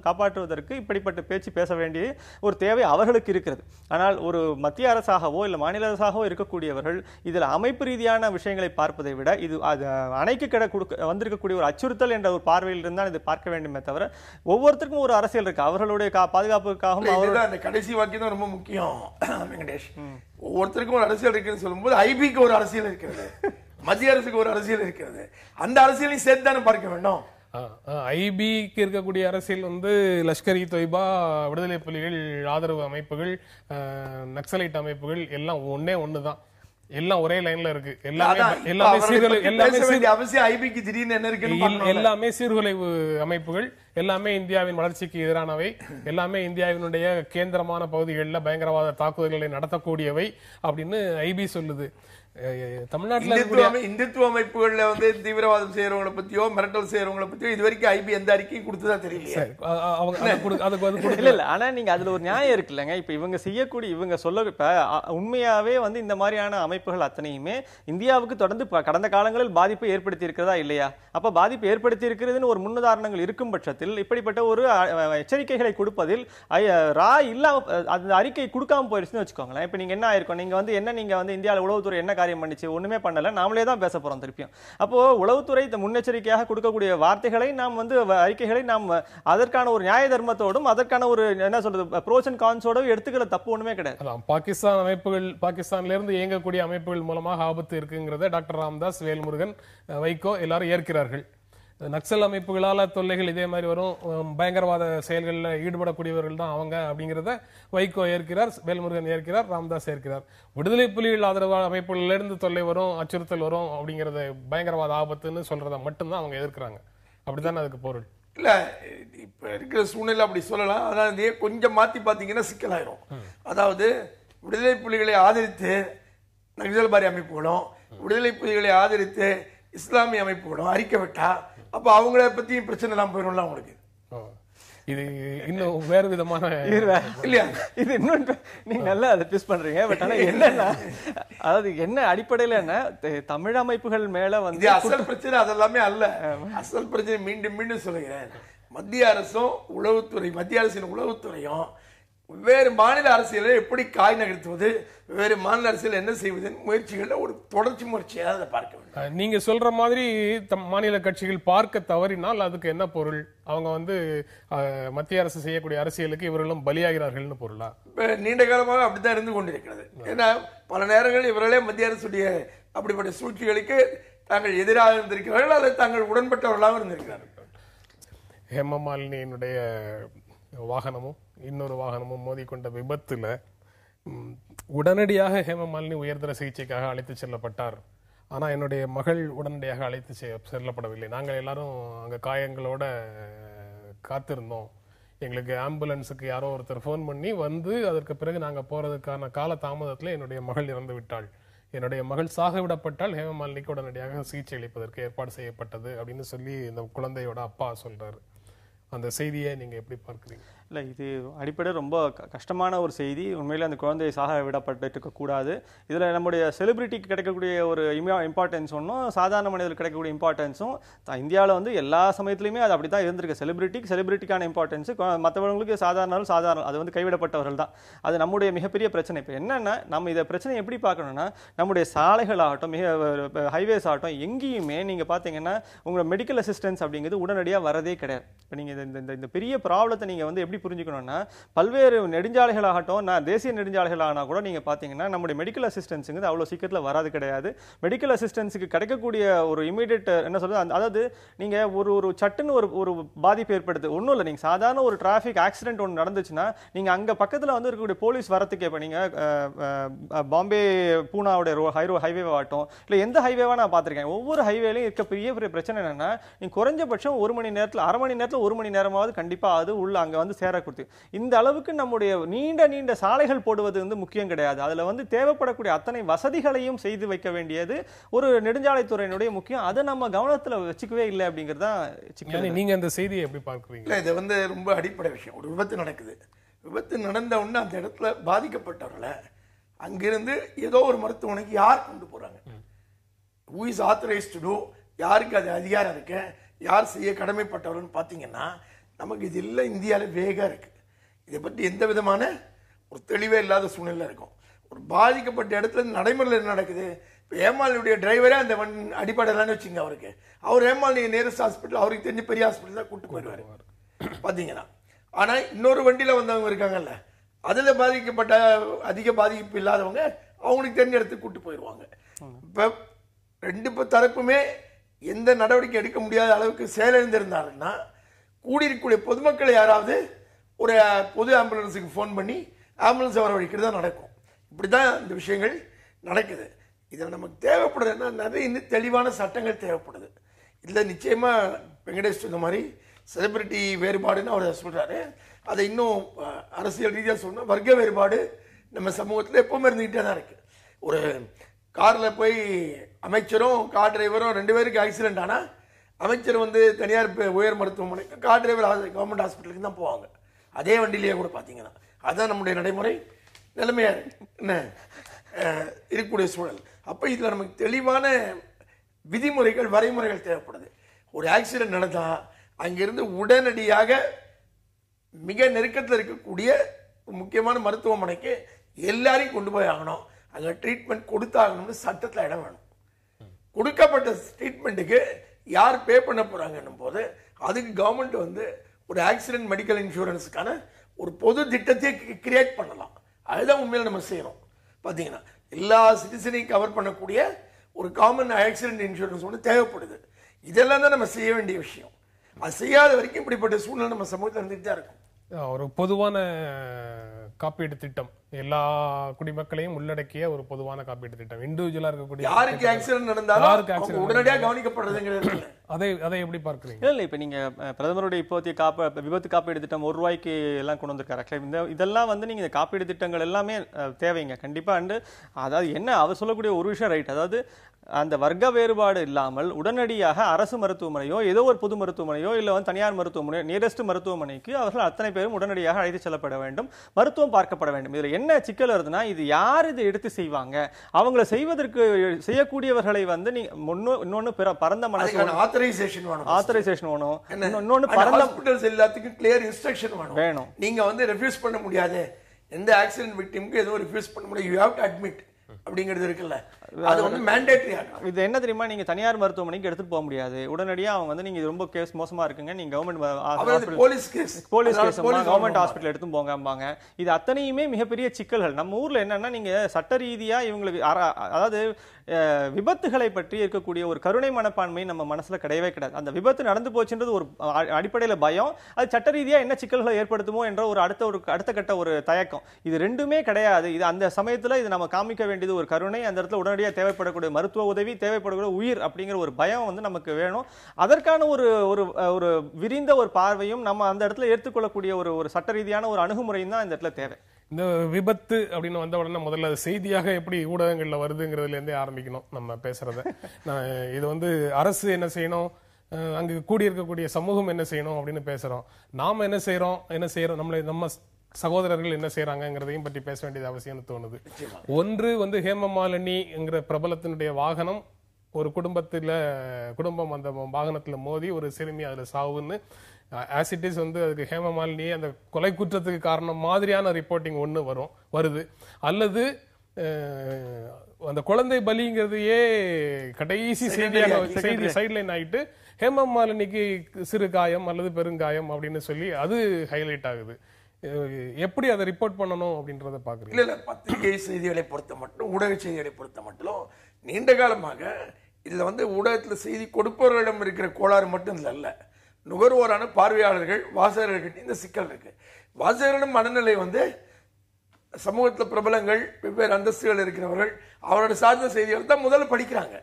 காப்பாற்றுவதற்கு இப்படிப்பட்ட பேச்சு பேச வேண்டிய ஒரு தேவை அவர்களுக்கு இருக்கிறது. ஆனால் ஒரு மத்திய அரசாகவோ இல்ல மாநில அரசாகவோ இருக்கக்கூடியவர்கள் இதுல அமைப்பு ரீதியான விஷயங்களை பார்ப்பதை விட இது அணைக்கு வந்திருக்கக்கூடிய ஒரு அச்சுறுத்தல் என்ற ஒரு பார்வையில் இருந்தால் இதை பார்க்க வேண்டுமே தவிர, ஒவ்வொருத்தருக்கும் ஒரு அரசியல் இருக்கு. அவர்களுடைய பாதுகாப்புக்காகவும் அந்த கடைசி வாக்கியம் தான் ரொம்ப முக்கியம் வெங்கடேஷ். ஒவ்வொருத்தருக்கும் ஒரு அரசியல் இருக்குன்னு சொல்லும்போது ஐபிக்கு ஒரு அரசியல் இருக்கிறது, மத்திய அரசுக்கு ஒரு அரசியல் இருக்கிறது. அந்த அரசியலையும் சேர்த்து தானே பார்க்க வேண்டும். ஐபிக்கு இருக்கக்கூடிய அரசியல் வந்து லஷ்கர் இ தொய்பா, விடுதலை புலிகள் ஆதரவு அமைப்புகள், நக்சலைட் அமைப்புகள் எல்லாம் ஒண்ணுதான். எல்லாம் ஒரே லைன்ல இருக்கு. எல்லாமே சீர்குலைவு அமைப்புகள், எல்லாமே இந்தியாவின் வளர்ச்சிக்கு எதிரானவை, எல்லாமே இந்தியாவினுடைய கேந்திரமான பகுதிகளில் பயங்கரவாத தாக்குதல்களை நடத்தக்கூடியவை அப்படின்னு ஐபி சொல்லுது. தமிழ்நாட்டில் இந்துத்துவ அமைப்புகள்ல வந்து தீவிரவாதம் செய்யறவங்களை பத்தியோ மிரட்டல் செய்யறவங்களை பத்தியோ இது வரைக்கும் ஐபி எந்த அறிக்கையும் கொடுத்ததா தெரியல. இல்ல, ஆனா நீங்க அதுல ஒரு நியாயம் இருக்குல்லங்க. இப்ப இவங்க செய்யக்கூடிய இவங்க சொல்ல இப்ப உண்மையாவே வந்து இந்த மாதிரியான அமைப்புகள் அத்தனையுமே இந்தியாவுக்கு தொடர்ந்து கடந்த காலங்களில் பாதிப்பை ஏற்படுத்தி இருக்கிறதா இல்லையா? அப்ப பாதிப்பு ஏற்படுத்தி இருக்கிறதுன்னு ஒரு முன்னுதாரணங்கள் இருக்கும் பட்சத்தில் இப்படிப்பட்ட ஒரு எச்சரிக்கைகளை கொடுப்பதில் அந்த அறிக்கை கொடுக்காம போயிருச்சுன்னு வச்சுக்கோங்களேன். இப்ப நீங்க என்ன ஆயிருக்கும், நீங்க வந்து நீங்க வந்து இந்தியாவில் உளவுத்துறை என்ன பண்ணிச்சு, ஒண்ணுமே பண்ணல, நாமளே தான் பேச போறோம் திருப்பியும். அப்போ உளவுத்துறை முன்னெச்சரிக்கையாக கொடுக்கக்கூடிய வார்த்தைகளை நாம் வந்து அறிக்கைகளை நாம் அதற்கான ஒரு நியாய தர்மத்தோடும் அதற்கான ஒரு என்ன சொல்றது ப்ரோஸ் அண்ட் கான்ஸோட எடுத்துக்கிற தப்பு ஒண்ணுமே கிடையாது. பாகிஸ்தான் அமைப்புகள், பாகிஸ்தான்ல இருந்து இயங்கக்கூடிய அமைப்புகள் மூலமாக ஆபத்து இருக்குங்கிறத டாக்டர் ராமதாஸ், வேல்முருகன், வைகோ எல்லாரும் ஏற்கிறார்கள். நக்சல் அமைப்புகளால தொல்லைகள் இதே மாதிரி வரும், பயங்கரவாத செயல்களில் ஈடுபடக்கூடியவர்கள் தான் அவங்க அப்படிங்கிறத வைகோ ஏற்கிறார், வேல்முருகன் ஏற்கிறார், ராமதாஸ் ஏற்கிறார். விடுதலை புலிகள் ஆதரவு அமைப்புகளிலிருந்து தொல்லை வரும், அச்சுறுத்தல் வரும் அப்படிங்கறத பயங்கரவாத ஆபத்துன்னு சொல்றத மட்டும்தான் அவங்க எதிர்க்கிறாங்க. அப்படித்தானே அதுக்கு பொருள்? இல்ல, இப்ப இருக்கிற சூழ்நிலை அப்படி சொல்லலாம். அதாவது கொஞ்சம் மாத்தி பாத்தீங்கன்னா சிக்கலாயிரும். அதாவது விடுதலை புலிகளை ஆதரித்து நக்சல்பாரி அமைப்புகளும் விடுதலை புலிகளை ஆதரித்து இஸ்லாமிய அமைப்புகளும் அறிக்கை விட்டா அப்ப அவங்கள பத்தியும் பிரச்சனை எல்லாம் போயிடும்ல அவங்களுக்கு. இது இன்னும் வேறு விதமான இல்லையா? இது இன்னொன்று நீங்க நல்லா அதை பிஸ் பண்றீங்க. பட் ஆனா என்னன்னா, அதாவது என்ன அடிப்படையில என்ன தமிழ் அமைப்புகள் மேல வந்து அசல் பிரச்சனை அதெல்லாமே அல்ல. அசல் பிரச்சனை மீண்டும் மீண்டும் சொல்லுகிறேன், மத்திய அரசும் உளவுத்துறை, மத்திய அரசின் உளவுத்துறையும் வேறு மாநில அரசியலை எப்படி காய் நகர்த்துவது, வேறு மாநில அரசியல் என்ன செய்வது முயற்சிகள்ல ஒரு தொடர்ச்சி முயற்சியாக அதை பார்க்க வேண்டும். நீங்க சொல்ற மாதிரி மாநில கட்சிகள் பார்க்க தவறினால் அதுக்கு என்ன பொருள்? அவங்க வந்து மத்திய அரசு செய்யக்கூடிய அரசியலுக்கு இவர்களும் பலியாகிறார்கள்னு பொருளா? நீண்ட காலமாக அப்படித்தான் இருந்து கொண்டிருக்கிறது. ஏன்னா பல நேரங்களில் இவர்களே மத்திய அரசுடைய அப்படிப்பட்ட சூழ்ச்சிகளுக்கு தாங்கள் எதிராக இருந்திருக்கிறார்கள், அல்லது தாங்கள் உடன்பட்டவர்களாக இருந்திருக்கிறார்கள். ஹேமமாலினியினுடைய வாகனமும் இன்னொரு வாகனமும் மோதிக்கொண்ட விபத்துல உடனடியாக ஹேமமாலினி உயர்தர சிகிச்சைக்காக அழைத்து செல்லப்பட்டார். ஆனா என்னுடைய மகள் உடனடியாக அழைத்து செல்லப்படவில்லை. நாங்கள் எல்லாரும் அங்க காயங்களோட காத்திருந்தோம். எங்களுக்கு ஆம்புலன்ஸுக்கு யாரோ ஒருத்தர் போன் பண்ணி வந்து அதற்கு பிறகு நாங்க போறதுக்கான கால தாமதத்துல என்னுடைய மகள் இறந்து விட்டாள். என்னுடைய மகள் சாக விடப்பட்டால் ஹேமமாலினிக்கு உடனடியாக சிகிச்சை அளிப்பதற்கு ஏற்பாடு செய்யப்பட்டது அப்படின்னு சொல்லி இந்த குழந்தையோட அப்பா சொல்றாரு. அந்த செய்தியை நீங்க எப்படி பார்க்குறீங்க? இல்லை, இது அடிப்படை ரொம்ப கஷ்டமான ஒரு செய்தி. உண்மையிலே அந்த குழந்தையை சாக விடப்பட்டு கூடாது. இதில் நம்முடைய செலிபிரிட்டிக்கு கிடைக்கக்கூடிய ஒரு இம்பார்ட்டன்ஸ் ஒன்றும் சாதாரண மனிதர்களுக்கு கிடைக்கக்கூடிய இம்பார்ட்டன்ஸும் இந்தியாவில் வந்து எல்லா சமயத்துலையுமே அது அப்படி தான் இருந்திருக்கு. செலிபிரிட்டிக்கான இம்பார்ட்டன்ஸு மற்றவங்களுக்கு சாதாரண அது வந்து கைவிடப்பட்டவர்கள் தான். அது நம்முடைய மிகப்பெரிய பிரச்சனை. இப்போ என்னென்னா, நம்ம இதை பிரச்சனை எப்படி பார்க்கணும்னா, நம்முடைய சாலைகள் ஆகட்டும், ஹைவேஸ் ஆகட்டும், எங்கேயுமே நீங்கள் பார்த்தீங்கன்னா உங்களோட மெடிக்கல் அசிஸ்டன்ஸ் அப்படிங்கிறது உடனடியாக வரதே கிடையாது. இப்போ நீங்கள் இந்த பெரிய ப்ராப்ளத்தை நீங்க வந்து எப்படி புரிஞ்சுக்கணும்னா, பல்வேறு நெடுஞ்சாலைகளாகட்டும், தேசிய நெடுஞ்சாலைகளானா கூட நீங்க பாத்தீங்கன்னா நம்முடைய மெடிக்கல் அசிஸ்டன்ஸுங்கிறது அவ்வளவு சீக்கிரத்துல வராது கிடையாது. மெடிக்கல் அசிஸ்டன்ஸுக்கு கிடைக்கக்கூடிய ஒரு இமீடியட் என்ன சொல்றது, அதாவது நீங்க ஒரு சட்டுன்னு ஒரு பாதிப்பு ஏற்படுது ஒன்றும் இல்லை. நீங்க சாதாரண ஒரு டிராஃபிக் ஆக்சிடென்ட் ஒன்று நடந்துச்சுன்னா நீங்க அங்க பக்கத்துல வந்து இருக்கக்கூடிய போலீஸ் வரத்துக்கு இப்ப நீங்க பாம்பே பூனாவுடைய ஹைவே ஆகட்டும் இல்லை எந்த ஹைவேவா நான் பார்த்திருக்கேன், ஒவ்வொரு ஹைவேலையும் இருக்க பெரிய பிரச்சனை என்னன்னா, நீங்க குறைஞ்சபட்சம் 1 மணி நேரத்தில் அரை மணி நேரத்தில் 1 மணி நேரமாவது கண்டிப்பா அது உள்ள அங்க வந்து சேர கொடுத்து. இந்த அளவுக்கு நம்முடைய நீண்ட சாலைகள் போடுவது வந்து முக்கியம் கிடையாது. அதுல வந்து தேவைப்படக்கூடிய அத்தனை வசதிகளையும் செய்து வைக்க வேண்டியது ஒரு நெடுஞ்சாலைத்துறையினுடைய முக்கியம். அதை நம்ம கவனத்துல வச்சுக்கவே இல்லை அப்படிங்கிறதா சிக்கல். நீங்க அந்த செய்தியை எப்படி பார்க்குறீங்க? இது வந்து ரொம்ப அடிப்படை விஷயம். ஒரு விபத்து நடக்குது, விபத்து நடந்த உடனே அந்த இடத்துல பாதிக்கப்பட்டவர்களை அங்கிருந்து ஏதோ ஒரு மருத்துவமனைக்கு யார் கொண்டு போறாங்க? who is authorized to do, யாருக்கு அது அதிகாரம் இருக்கு, யார் செய்ய கடமைப்பட்டவர்னு பார்த்தீங்கன்னா நமக்கு இது இல்லை. இந்தியாவில் வேகா இருக்கு. இதை பற்றி எந்த விதமான ஒரு தெளிவே இல்லாத சூழ்நிலை இருக்கும். ஒரு பாதிக்கப்பட்ட இடத்துல நடைமுறையில் என்ன நடக்குது? இப்போ ஏமாளுடைய டிரைவரே அந்த அடிப்படையிலான்னு வச்சுங்க, அவருக்கு அவர் ஏமாள் நீங்கள் நேரஸ்ட் ஹாஸ்பிட்டல், அவருக்கு தெரிஞ்ச பெரிய ஹாஸ்பிட்டல் தான் கூட்டு போயிடுவார் பார்த்தீங்கன்னா. ஆனால் இன்னொரு வண்டியில் வந்தவங்க இருக்காங்கல்ல, அதில் பாதிக்கப்பட்ட அதிக பாதிப்பு இல்லாதவங்க அவங்களுக்கு தெரிஞ்ச இடத்துக்கு கூட்டு போயிடுவாங்க. இப்போ ரெண்டு தரப்புமே எந்த நடவடிக்கை எடுக்க முடியாத அளவுக்கு செயலிழந்திருந்தாருன்னா, கூடியிருக்கக்கூடிய பொதுமக்களை யாராவது ஒரு பொது ஆம்புலன்ஸுக்கு ஃபோன் பண்ணி ஆம்புலன்ஸ் வரவழைக்கிறது தான் நடக்கும். இப்படி தான் இந்த விஷயங்கள் நடக்குது. இதில் நமக்கு தேவைப்படுதுன்னா நிறைய இன்னும் தெளிவான சட்டங்கள் தேவைப்படுது. இதில் நிச்சயமாக வெங்கடேஷ் சொன்ன மாதிரி செலிபிரிட்டி வேறுபாடுன்னு அவர் சொல்கிறாரு. அதை இன்னும் அரசியல் ரீதியாக சொன்னால் வர்க்க வேறுபாடு நம்ம சமூகத்தில் எப்பவுமே இருந்துக்கிட்டே தான் இருக்குது. ஒரு காரில் போய் அமைச்சரும் கார் டிரைவரும் 2 பேருக்கு ஆக்சிடென்ட் ஆனால் அமைச்சர் வந்து தனியார் உயர் மருத்துவமனைக்கு, கார் டிரைவர் கவர்மெண்ட் ஹாஸ்பிட்டலுக்கு தான் போவாங்க. அதே வண்டியிலேயே கூட பார்த்தீங்கன்னா அதுதான் நம்முடைய நடைமுறை நிலைமையாக என்ன இருக்கக்கூடிய சூழல். அப்போ இதில் நமக்கு தெளிவான விதிமுறைகள் வரைமுறைகள் தேவைப்படுது. ஒரு ஆக்சிடென்ட் நடந்தால் அங்கிருந்து உடனடியாக மிக நெருக்கத்தில் இருக்கக்கூடிய முக்கியமான மருத்துவமனைக்கு எல்லாரையும் கொண்டு போய் ஆகணும். அங்கே ட்ரீட்மெண்ட் கொடுத்தாகணும்னு சட்டத்தில் இடம் வேணும். கொடுக்கப்பட்ட ட்ரீட்மெண்ட்டுக்கு யார் பே பண்ண போறாங்கன்னும் போது அதுக்கு கவர்மெண்ட் வந்து ஒரு ஆக்சிடென்ட் மெடிக்கல் இன்சூரன்ஸுக்கான ஒரு பொது திட்டத்தை கிரியேட் பண்ணலாம். அதுதான் உண்மையில் நம்ம செய்யறோம். பார்த்தீங்கன்னா எல்லா சிட்டிசனையும் கவர் பண்ணக்கூடிய ஒரு காமன் ஆக்சிடென்ட் இன்சூரன்ஸ் ஒன்று தேவைப்படுது. இதெல்லாம் தான் நம்ம செய்ய வேண்டிய விஷயம். அது செய்யாத வரைக்கும் இப்படிப்பட்ட சூழ்நிலை நம்ம சமூகத்தில் இருந்துட்டு தான் இருக்கும். ஒரு பொதுவான காப்பீடு திட்டம், எல்லா குடிமக்களையும் உள்ளடக்கிய ஒரு பொதுவான காப்பீடு திட்டம், இண்டிவிஜுவலா இருக்கக்கூடிய யாருக்கு ஆக்சிடென்ட் நடந்தாலும் உடனடியாக கவனிக்கப்படுறதுங்கிறது. அதை எப்படி பார்க்குறீங்க? இல்லை இப்போ நீங்க பிரதமருடைய இப்போதைய விபத்து காப்பீடு திட்டம் ₹1 எல்லாம் கொண்டு வந்திருக்காரு. இதெல்லாம் வந்து நீங்க காப்பீடு திட்டங்கள் எல்லாமே தேவைங்க கண்டிப்பா. அதாவது என்ன அவர் சொல்லக்கூடிய ஒரு விஷயம் ரைட், அதாவது அந்த வர்க்க வேறுபாடு இல்லாமல் உடனடியாக அரசு மருத்துவமனையோ ஏதோ ஒரு பொது மருத்துவமனையோ இல்லை வந்து தனியார் மருத்துவமனையோ நியரஸ்ட் மருத்துவமனைக்கு அவர்கள் அத்தனை பேரும் உடனடியாக அழைத்து செல்லப்பட வேண்டும், மருத்துவம் பார்க்கப்பட வேண்டும். இதுல என்ன சிக்கல் வருதுன்னா, இது யார் இதை எடுத்து செய்வாங்க, அவங்கள செய்வதற்கு செய்யக்கூடியவர்களை வந்து இன்னொன்னு பரந்த மனசு ஆத்தரைசேஷன் வேணும், இன்னொன்னு பரந்த ஹாஸ்பிடல்ஸ் எல்லாத்துக்கும் கிளியர் இன்ஸ்ட்ரக்ஷன் வேணும். நீங்க வந்து ரெஃப்யூஸ் பண்ண முடியாது, எந்த ஆக்சிடென்ட் விக்டிம்க்கு எதுவும் ரெஃப்யூஸ் பண்ண முடியாது, யூ ஹேவ் டு அட்மிட் அப்படிங்கிறது இருக்குல்ல, அது வந்து மேண்டேட்டரி ஆகும். இது என்ன தெரியுமா, நீங்க தனியார் மருத்துவமனைக்கு எடுத்துட்டு போக முடியாது. உடனடியா அவங்க வந்து நீங்க ரொம்ப கேஸ் மோசமா இருக்குங்க, நீங்க government police case government hospital எடுத்து போங்கம்பாங்க. இது அத்தனையுமே மிகப்பெரிய சிக்கல்கள். நம்ம ஊர்ல என்னன்னா, நீங்க சட்ட ரீதியா இவங்களுக்கு அதாவது விபத்துகளை பற்றி இருக்கக்கூடிய ஒரு கருணை மனப்பான்மை நம்ம மனசுல கிடையவே கிடையாது. அந்த விபத்து நடந்து போச்சுன்றது ஒரு அடிப்படையில பயம், அது சட்ட ரீதியா என்ன சிக்கல்களை ஏற்படுத்துமோ என்ற ஒரு அடுத்த கட்ட ஒரு தயக்கம், இது ரெண்டுமே கிடையாது. இது அந்த சமயத்துல இது நம்ம காமிக்க வேண்டியது ஒரு கருணை, அந்த இடத்துல உடனடியாக தேவைப்படக்கூடிய மருத்துவ உதவி, தேவைப்படக்கூடிய உயிர் அப்படிங்கிற ஒரு பயம் வந்து நமக்கு வேணும். அதற்கான ஒரு விரிந்த ஒரு பார்வையும் நம்ம அந்த இடத்துல ஏற்றுக்கொள்ளக்கூடிய ஒரு சட்ட ரீதியான ஒரு அணுகுமுறையும் தான் இந்த இடத்துல தேவை. இந்த விபத்து அப்படின்னு வந்த உடனே முதல்ல செய்தியாக எப்படி ஊடகங்கள்ல வருதுங்கிறதுல இருந்தே ஆரம்பிக்கணும் நம்ம பேசுறத. இது வந்து அரசு என்ன செய்யணும், அங்கு கூடியிருக்கக்கூடிய சமூகம் என்ன செய்யணும் அப்படின்னு பேசுறோம். நாம என்ன செய்யறோம் நம்ம சகோதரர்கள் என்ன செய்யறாங்கிறதையும் பற்றி பேச வேண்டியது அவசியம்னு தோணுது. ஒன்று வந்து ஹேமமாலினிங்கிற பிரபலத்தினுடைய வாகனம் ஒரு குடும்பம் அந்த வாகனத்துல மோதி ஒரு சிறுமி அதுல சாவுன்னு ஆசிட்டிஸ் வந்து அதுக்கு ஹேமமாலினி அந்த கொலை குற்றத்துக்கு காரணம் மாதிரியான ரிப்போர்ட்டிங் ஒன்று வருது. அல்லது அந்த குழந்தை பலிங்கிறதையே கடைசி செய்தி சைட்லைன் ஆயிட்டு ஹேமா மாலினிக்கு சிறு காயம் அல்லது பெருங்காயம் அப்படின்னு சொல்லி அது ஹைலைட் ஆகுது. எப்படி அதை ரிப்போர்ட் பண்ணணும் அப்படின்றத பாக்குறீங்க? இல்ல பத்திரிகை செய்திகளை பொறுத்த மட்டும், ஊடக செய்திகளை பொறுத்த மட்டும் நீண்ட காலமாக இதுல ஊடகத்துல செய்தி கொடுப்பவர்களிடம் இருக்கிற கோளாறு மட்டும் இல்ல, நுகர்வோரான பார்வையாளர்கள் வாசகர்கள் இந்த சிக்கல் இருக்கு. வாசகர்களிடம் மனநிலை சமூகத்தில் பிரபலங்கள் வெவ்வேறு அந்தஸ்துகள் இருக்கிறவர்கள் அவரோட சார்ந்த செய்திகள் தான் முதல்ல படிக்கிறாங்க.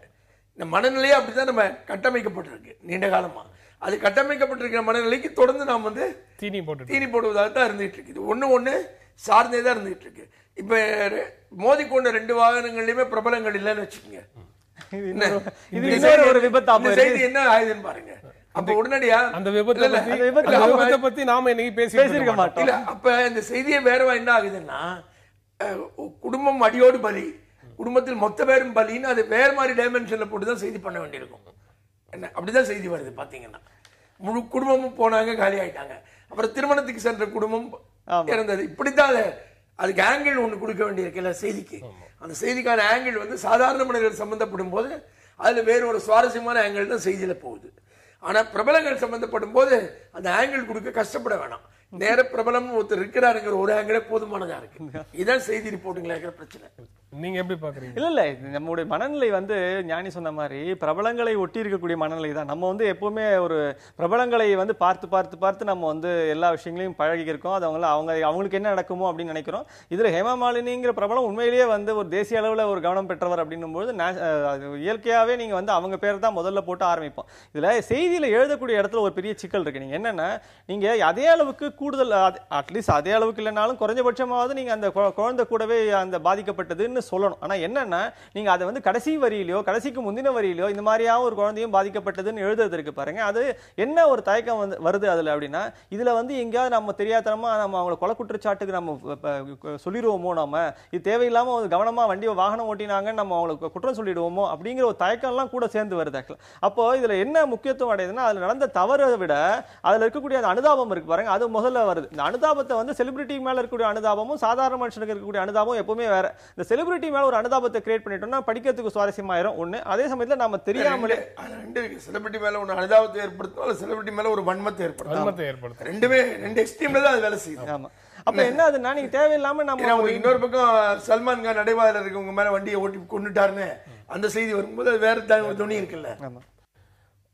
இந்த மனநிலையே அப்படிதான் நம்ம கட்டமைக்கப்பட்டிருக்கு நீண்ட காலமா. அது கட்டமைக்கப்பட்டிருக்கிற மனநிலைக்கு தொடர்ந்து நாம் தீனி போடுவதாக தான் இருந்துட்டு இருக்கு. இது ஒண்ணு சார்ந்தே தான் இருந்துட்டு இருக்கு. இப்ப மோதி கொண்ட 2 வாகனங்கள்லயுமே பிரபலங்கள் இல்லைன்னு வச்சுக்கோங்க, செய்தி என்ன ஆயுதுன்னு பாருங்க. அப்ப உடனடியா அந்த விபத்தை பத்தி நாம இன்னைக்கு பேசியிருக்க மாட்டோம். இல்ல அப்ப இந்த செய்தியை வேறவா என்ன ஆகுதுன்னா, குடும்பம் அடியோடு பலி, குடும்பத்தில் மொத்த பேரும் பலின்னு அது வேற மாதிரி டைமென்ஷன்ல போட்டுதான் செய்தி பண்ண வேண்டியிருக்கும். என்ன அப்படிதான் செய்தி வருது பாத்தீங்கன்னா. முழு குடும்பமும் போனாங்க, காலி ஆயிட்டாங்க. அப்புறம் திருமணத்துக்கு சென்ற குடும்பம் இறந்தது. இப்படித்தான் அதுக்கு ஆங்கிள் ஒண்ணு கொடுக்க வேண்டியிருக்குல்ல செய்திக்கு. அந்த செய்திக்கான ஆங்கிள் சாதாரண மனிதர்கள் சம்பந்தப்படும் போது அதுல வேற ஒரு சுவாரஸ்யமான ஆங்கிள் தான் செய்தியில போகுது. ஆனா பிரபலங்கள் சம்பந்தப்படும் போது அந்த ஆங்கிள் கொடுக்க கஷ்டப்பட வேணாம். நேர பிரபலம் ஒருத்தர் இருக்கிறாருங்கிற ஒரு ஆங்கிளே போதுமானதா இருக்கு. இதான் செய்தி ரிப்போர்ட்டிங்ல இருக்கிற பிரச்சனை. நீங்க எப்படி பாக்குறீங்க? இல்ல நம்முடைய மனநிலை ஞானி சொன்ன மாதிரி பிரபலங்களை ஒட்டி இருக்கக்கூடிய மனநிலை தான். நம்ம எப்பவுமே ஒரு பிரபலங்களை பார்த்து பார்த்து பார்த்து நம்ம எல்லா விஷயங்களையும் பழகி இருக்கோம். அது அவங்களுக்கு என்ன நடக்குமோ அப்படின்னு நினைக்கிறோம். இதுல ஹேமா மாலினிங்கிற பிரபலம் உண்மையிலேயே ஒரு தேசிய அளவுல ஒரு கவனம் பெற்றவர் அப்படின்னும் போது இயற்கையாவே நீங்க அவங்க பேர் தான் முதல்ல போட்டு ஆரம்பிப்போம். இதுல செய்தியில எழுதக்கூடிய இடத்துல ஒரு பெரிய சிக்கல் இருக்கு. நீங்க என்னன்னா, நீங்க அதே அளவுக்கு கூடுதல், அட்லீஸ்ட் அதே அளவுக்கு இல்லைனாலும் குறைஞ்சபட்சமாவது நீங்க அந்த குழந்தை கூடவே அந்த பாதிக்கப்பட்டதுன்னு சொல்லணும். ஆனா என்னன்னா, நீங்க அதை கடைசி வரியிலயோ கடைசிக்கு முந்தின வரியிலயோ இந்த மாதிரியா ஒரு குழந்தையும் பாதிக்கப்பட்டதுன்னு எழுதுறதுக்கு பாருங்க, அது என்ன ஒரு தயக்கம் வருது அதுல அப்படின்னா, இதுல எங்கேயாவது நம்ம தெரியாதனமா நம்ம அவங்களை கொலை குற்றச்சாட்டுக்கு நம்ம சொல்லிடுவோமோ, நம்ம இது தேவையில்லாம கவனமா வாகனம் ஓட்டினாங்க நம்ம அவங்களுக்கு குற்றம் சொல்லிடுவோமோ அப்படிங்கிற ஒரு தயக்கம் எல்லாம் கூட சேர்ந்து வருது. அப்போ இதுல என்ன முக்கியத்துவம் அடையுதுன்னா, அதுல நடந்த தவறை விட அதுல இருக்கக்கூடிய அந்த அனுதாபம் இருக்கு பாருங்க, அது முதல்ல வருது. இந்த அனுதாபத்தை செலிபிரிட்டி மேல இருக்கக்கூடிய அனுதாபமும் சாதாரண மனுஷனுக்கு இருக்கக்கூடிய அனுதாபம் எப்பவுமே வேற. இந்த செலிபிரிட்டி மேல ஒரு அனுதாபத்தை கிரியேட் பண்ணிட்டோம்னா படிக்கிறதுக்கு சுவாரஸ்யமாயிரும் ஒண்ணு. அதே சமயத்துல நம்ம தெரியாமலே செலிபிரிட்டி மேல ஒரு அனுதாபத்தை ஏற்படுத்தும், அல்லது செலிபிரிட்டி மேல ஒரு வன்மத்தை ஏற்படுத்தும். ரெண்டுமே ரெண்டு எக்ஸ்ட்ரீம்ல தான் அது வேலை செய்யும். ஆமா. அப்ப என்ன ஆகுதுன்னா, நீங்க தேவையில்லாம நம்ம இன்னொரு பக்கம் சல்மான் கான் நடைபாதையில இருக்கவங்க மேல வண்டியை ஓட்டி கொண்டுட்டாருன்னு அந்த செய்தி வரும்போது அது வேற துணி இருக்குல்ல.